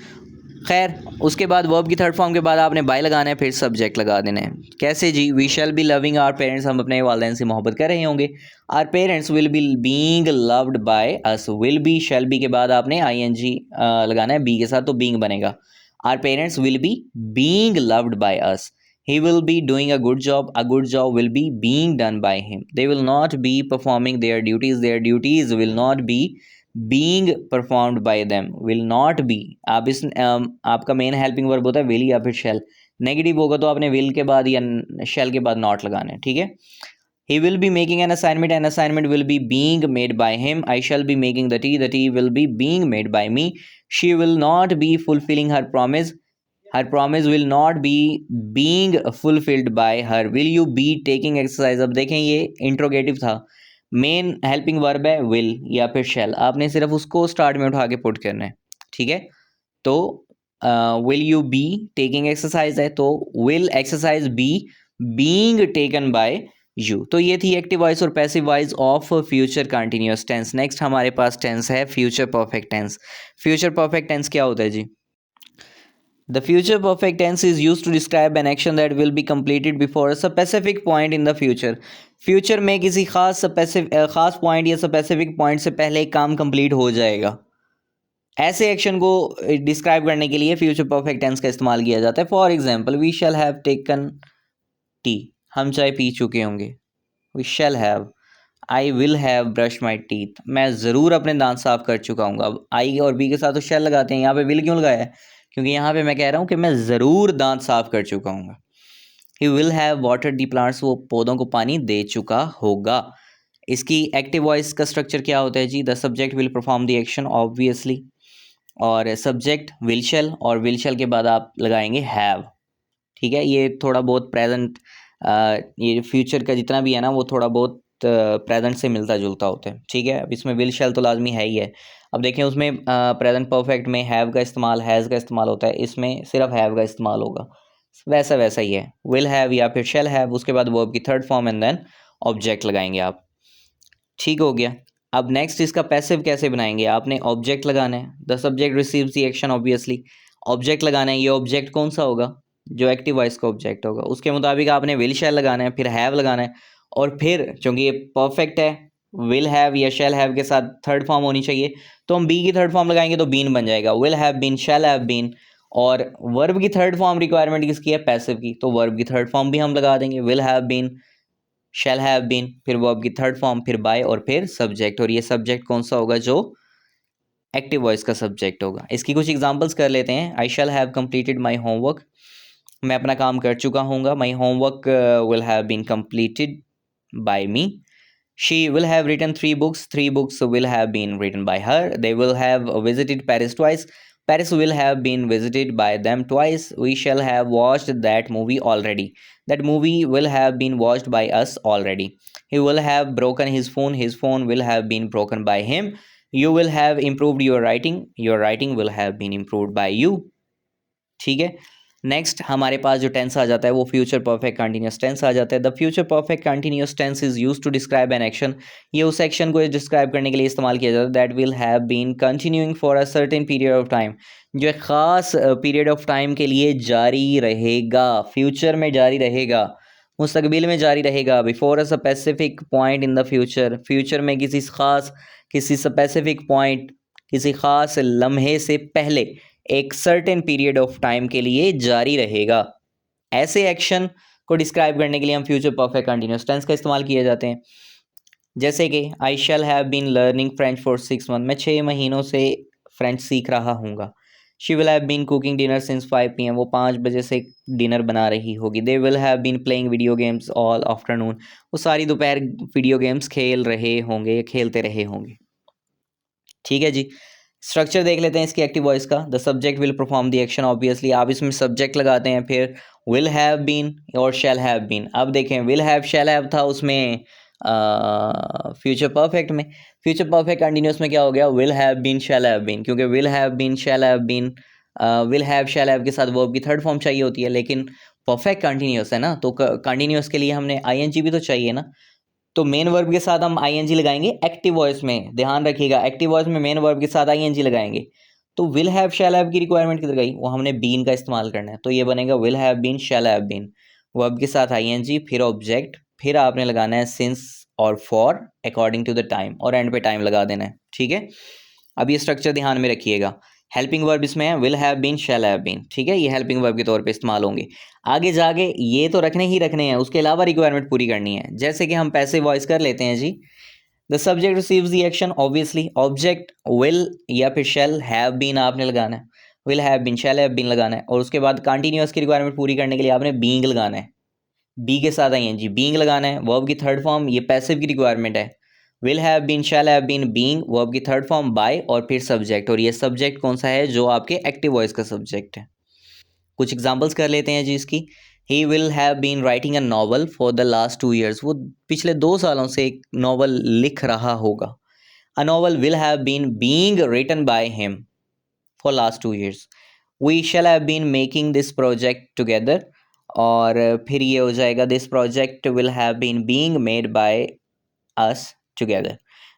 खैर, उसके बाद वर्ब की थर्ड फॉर्म के बाद आपने बाय लगाना है, फिर सब्जेक्ट लगा देना है। कैसे जी? We shall be loving our parents, हम अपने वालिदैन से मोहब्बत कर रहे होंगे। Our parents will be being loved by us, will be shall be के बाद आपने आईएनजी लगाना है बी के साथ, तो बीइंग बनेगा। Our parents will be being loved by us. He will be doing a good job. A good job will be being done by him. They will not be performing their duties. Their duties will not be being performed by them. Will not be, आप इस आपका main helping verb होता है will या फिर shall। Negative होगा तो आपने विल के बाद या शैल के बाद नॉट लगाना है, ठीक है। He will be making an assignment will be being made by him. I shall be making the tea will be being made by me. She will not be fulfilling her promise will not be being fulfilled by her. Will you be taking exercise? अब देखें ये interrogative था, main helping verb है will या फिर shall, आपने सिर्फ उसको स्टार्ट में उठा के पुट करना है, ठीक है। तो will you be taking exercise है, तो will exercise be being taken by you. तो ये थी एक्टिव वॉइस और passive voice of future continuous tense. Next हमारे पास टेंस है future perfect tense. Future perfect tense क्या होता है जी? The future perfect tense is used to describe an action that will be completed before a specific point in the future. फ्यूचर में किसी खास पॉइंट या स्पेसिफिक पॉइंट से पहले काम कंप्लीट हो जाएगा, ऐसे एक्शन को डिस्क्राइब करने के लिए फ्यूचर परफेक्ट टेंस का इस्तेमाल किया जाता है। For example, we shall have taken tea, हम चाय पी चुके होंगे। We shall have, I will have brush my teeth, मैं ज़रूर अपने दांत साफ कर चुका हूँ। अब आई और बी के साथ तो शैल लगाते हैं, यहाँ पे विल क्यों लगाया है? क्योंकि यहाँ पे मैं कह रहा हूँ कि मैं ज़रूर दांत साफ कर चुका हूँ। ही will have watered the plants, वो पौधों को पानी दे चुका होगा। इसकी एक्टिव वॉइस का स्ट्रक्चर क्या होता है जी? The subject will perform the action obviously, और सब्जेक्ट विल शैल, और विल शैल के बाद आप लगाएंगे हैव, ठीक है। ये थोड़ा बहुत प्रेजेंट, ये फ्यूचर का जितना भी है ना वो थोड़ा बहुत प्रेजेंट से मिलता जुलता होता है, ठीक है। अब इसमें विल शैल तो लाजमी है ही है। अब देखें उसमें प्रेजेंट परफेक्ट में हैव का इस्तेमाल, हैज़ का इस्तेमाल होता है, इसमें सिर्फ हैव का इस्तेमाल होगा। वैसा वैसा ही है, विल हैव या फिर शैल हैव, उसके बाद वर्ब की third form and then object लगाएंगे आप, ठीक हो गया। अब नेक्स्ट इसका पैसिव कैसे बनाएंगे? आपने ऑब्जेक्ट लगाना है, the subject receives the action, obviously object लगाना है। ये ऑब्जेक्ट कौन सा होगा? जो एक्टिव वॉइस का ऑब्जेक्ट होगा। उसके मुताबिक आपने विल शैल लगाना है, फिर हैव लगाना है, और फिर चूंकि ये परफेक्ट है, विल हैव या शैल हैव के साथ थर्ड फॉर्म होनी चाहिए, तो हम बी की थर्ड फॉर्म लगाएंगे तो बीन बन जाएगा, will have been, shall have been. और वर्ब की थर्ड फॉर्म रिक्वायरमेंट किसकी है? पैसिव की, तो वर्ब की थर्ड फॉर्म भी हम लगा देंगे, will have been, shall have been, फिर वर्ब की थर्ड फॉर्म, फिर बाय, और फिर सब्जेक्ट। और ये सब्जेक्ट कौन सा होगा? जो एक्टिव वॉइस का सब्जेक्ट होगा। इसकी कुछ एग्जांपल्स कर लेते हैं। I shall have completed my homework, मैं अपना काम कर चुका हूँगा। My homework will have been completed by me. She will have written 3 books, 3 books will have been written by her. They will have visited Paris twice. Paris will have been visited by them twice. We shall have watched that movie already. That movie will have been watched by us already. He will have broken his phone. His phone will have been broken by him. You will have improved your writing. Your writing will have been improved by you. ठीक है। Next हमारे पास जो tense आ जाता है वो future perfect continuous tense आ जाता है। The future perfect continuous tense is used to describe an action. ये उस एक्शन को डिस्क्राइब करने के लिए इस्तेमाल किया जाता है that will have been continuing for a certain period of time, जो एक ख़ास पीरियड ऑफ टाइम के लिए जारी रहेगा, फ्यूचर में जारी रहेगा, मुस्तकबिल में जारी रहेगा। Before a specific point in the future, फ्यूचर में किसी स्पेसिफिक पॉइंट, किसी ख़ास लम्हे से पहले एक सर्टेन पीरियड ऑफ टाइम के लिए जारी रहेगा। ऐसे एक्शन को डिस्क्राइब करने के लिए हम फ्यूचर परफेक्ट कंटिन्यूअस टेंस का इस्तेमाल किए जाते हैं। जैसे कि I shall have been learning French for 6 months, मैं 6 महीनों से फ्रेंच सीख रहा हूँगा। She will have been cooking dinner since 5 PM, वो 5 बजे से डिनर बना रही होगी। They will have been playing video games all afternoon, वो सारी दोपहर वीडियो गेम्स खेल रहे होंगे या खेलते रहे होंगे। ठीक है जी। स्ट्रक्चर देख लेते हैं इसकी एक्टिव वॉइस का। The subject will perform the action, obviously आप इसमें सब्जेक्ट लगाते हैं, फिर विल हैव बीन और शैल हैव बीन। अब देखें विल हैव शैल हैव था उसमें फ्यूचर परफेक्ट में, फ्यूचर परफेक्ट कंटिन्यूअस में क्या हो गया? Will have been shall have been, क्योंकि will have been shall have been, will have shall have के साथ वर्ब की थर्ड फॉर्म चाहिए होती है, लेकिन परफेक्ट कंटिन्यूअस है ना, तो कंटिन्यूअस के लिए हमने आईएनजी भी तो चाहिए ना, तो मेन वर्ब के साथ हम आईएनजी लगाएंगे एक्टिव वॉइस में। ध्यान रखिएगा एक्टिव वॉइस में मेन वर्ब के साथ आईएनजी लगाएंगे। तो विल हैव शैल हैव की रिक्वायरमेंट किधर गई? वो हमने बीन का इस्तेमाल करना है, तो ये बनेगा will have been shall have been, verb के साथ आईएनजी, फिर ऑब्जेक्ट, फिर आपने लगाना है सिंस और for according to the time, और एंड पे टाइम लगा देना है। ठीक है, अब ये स्ट्रक्चर ध्यान में रखिएगा। हेल्पिंग वर्ब इसमें है will have been shall have been, ठीक है, ये हेल्पिंग वर्ब के तौर पे इस्तेमाल होंगे। आगे जाके ये तो रखने ही रखने हैं, उसके अलावा रिक्वायरमेंट पूरी करनी है। जैसे कि हम पैसिव वॉइस कर लेते हैं जी। The subject receives the action, obviously object will या फिर शैल हैव बीन आपने लगाना है। Will have been, shall have been लगाना है, और उसके बाद कंटिन्यूअस की रिक्वायरमेंट पूरी करने के लिए आपने बीइंग लगाना है, बी के साथ आईएनजी बीइंग लगाना है। वर्ब की थर्ड फॉर्म, ये पैसिव की रिक्वायरमेंट है, will have been, shall have been, being, verb की थर्ड फॉर्म बाय, और फिर सब्जेक्ट, और ये सब्जेक्ट कौन सा है, जो आपके एक्टिव वॉइस का सब्जेक्ट है। कुछ एग्जांपल्स कर लेते हैं जी इसकी। He will have been writing a novel for the last 2 years, वो पिछले 2 सालों से एक नॉवल लिख रहा होगा। A novel will have been being written by him for last 2 years। We shall have been making this project together, और फिर ये हो जाएगा this project will have been being made by us together।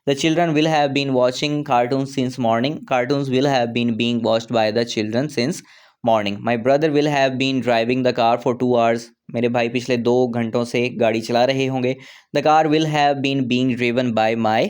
The children will have been watching cartoons since morning, cartoons will have been being watched by the children since morning। My brother will have been driving the car for 2 hours, मेरे भाई पिछले 2 घंटों से गाड़ी चला रहे होंगे। The car will have been being driven by my,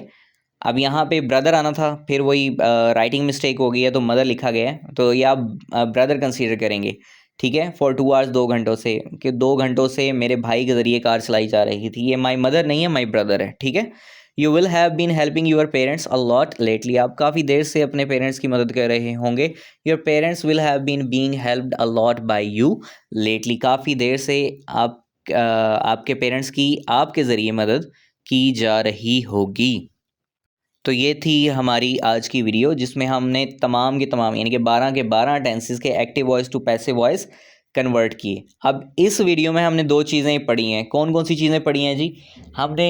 अब यहाँ पे ब्रदर आना था, फिर वही राइटिंग मिस्टेक हो गई है तो मदर लिखा गया है, तो ये आप ब्रदर कंसीडर करेंगे, ठीक है। फॉर 2 hours, 2 घंटों से, कि 2 घंटों से मेरे भाई के ज़रिए कार चलाई जा रही थी, ये माई मदर नहीं है, माई ब्रदर है, ठीक है। You will have been helping your parents a lot lately, आप काफ़ी देर से अपने पेरेंट्स की मदद कर रहे होंगे। Your parents will have been being helped a lot by you lately, काफ़ी देर से आप आपके पेरेंट्स की आपके ज़रिए मदद की जा रही होगी। तो ये थी हमारी आज की वीडियो, जिसमें हमने तमाम के तमाम यानी कि 12 के 12 टेंसेस के active voice to passive voice convert किए। अब इस वीडियो में हमने 2 चीज़ें पढ़ी हैं। कौन कौन सी चीज़ें पढ़ी हैं जी? हमने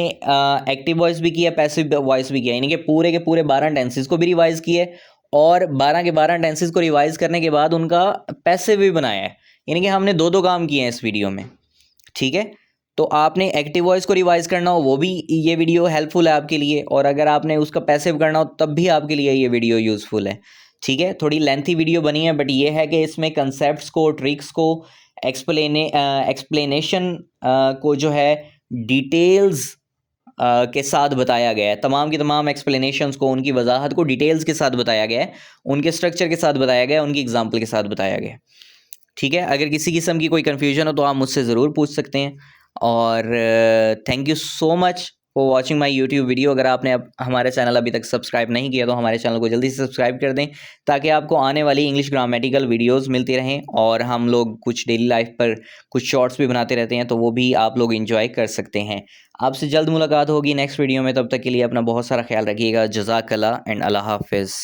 एक्टिव वॉइस भी किया, पैसिव वॉइस भी किया, यानी कि पूरे के पूरे 12 टेंसेस को भी रिवाइज़ किए, और 12 के 12 टेंसेस को रिवाइज़ करने के बाद उनका पैसिव भी बनाया है, यानी कि हमने 2-2 काम किए हैं इस वीडियो में, ठीक है। तो आपने एक्टिव वॉइस को रिवाइज करना हो, वो भी ये वीडियो हेल्पफुल है आपके लिए, और अगर आपने उसका पैसिव करना हो तब भी आपके लिए ये वीडियो यूज़फुल है, ठीक है। थोड़ी लेंथी वीडियो बनी है, बट ये है कि इसमें कंसेप्ट्स को, ट्रिक्स को, एक्सप्लेनेशन को जो है डिटेल्स के साथ बताया गया है। तमाम की तमाम एक्सप्लेनेशंस को, उनकी वजाहत को डिटेल्स के साथ बताया गया है, उनके स्ट्रक्चर के साथ बताया गया है, उनकी एग्जाम्पल के साथ बताया गया है, ठीक है। अगर किसी किस्म की कोई कन्फ्यूजन हो तो आप मुझसे ज़रूर पूछ सकते हैं। और thank you so much for watching my YouTube video. अगर आपने अब हमारे चैनल अभी तक सब्सक्राइब नहीं किया तो हमारे चैनल को जल्दी से सब्सक्राइब कर दें, ताकि आपको आने वाली इंग्लिश ग्रामेटिकल वीडियोस मिलती रहें। और हम लोग कुछ डेली लाइफ पर कुछ शॉर्ट्स भी बनाते रहते हैं, तो वो भी आप लोग इंजॉय कर सकते हैं। आपसे जल्द मुलाकात होगी नेक्स्ट वीडियो में, तब तक के लिए अपना बहुत सारा ख्याल रखिएगा। जज़ाकल्लाह एंड अल्लाह हाफिज़।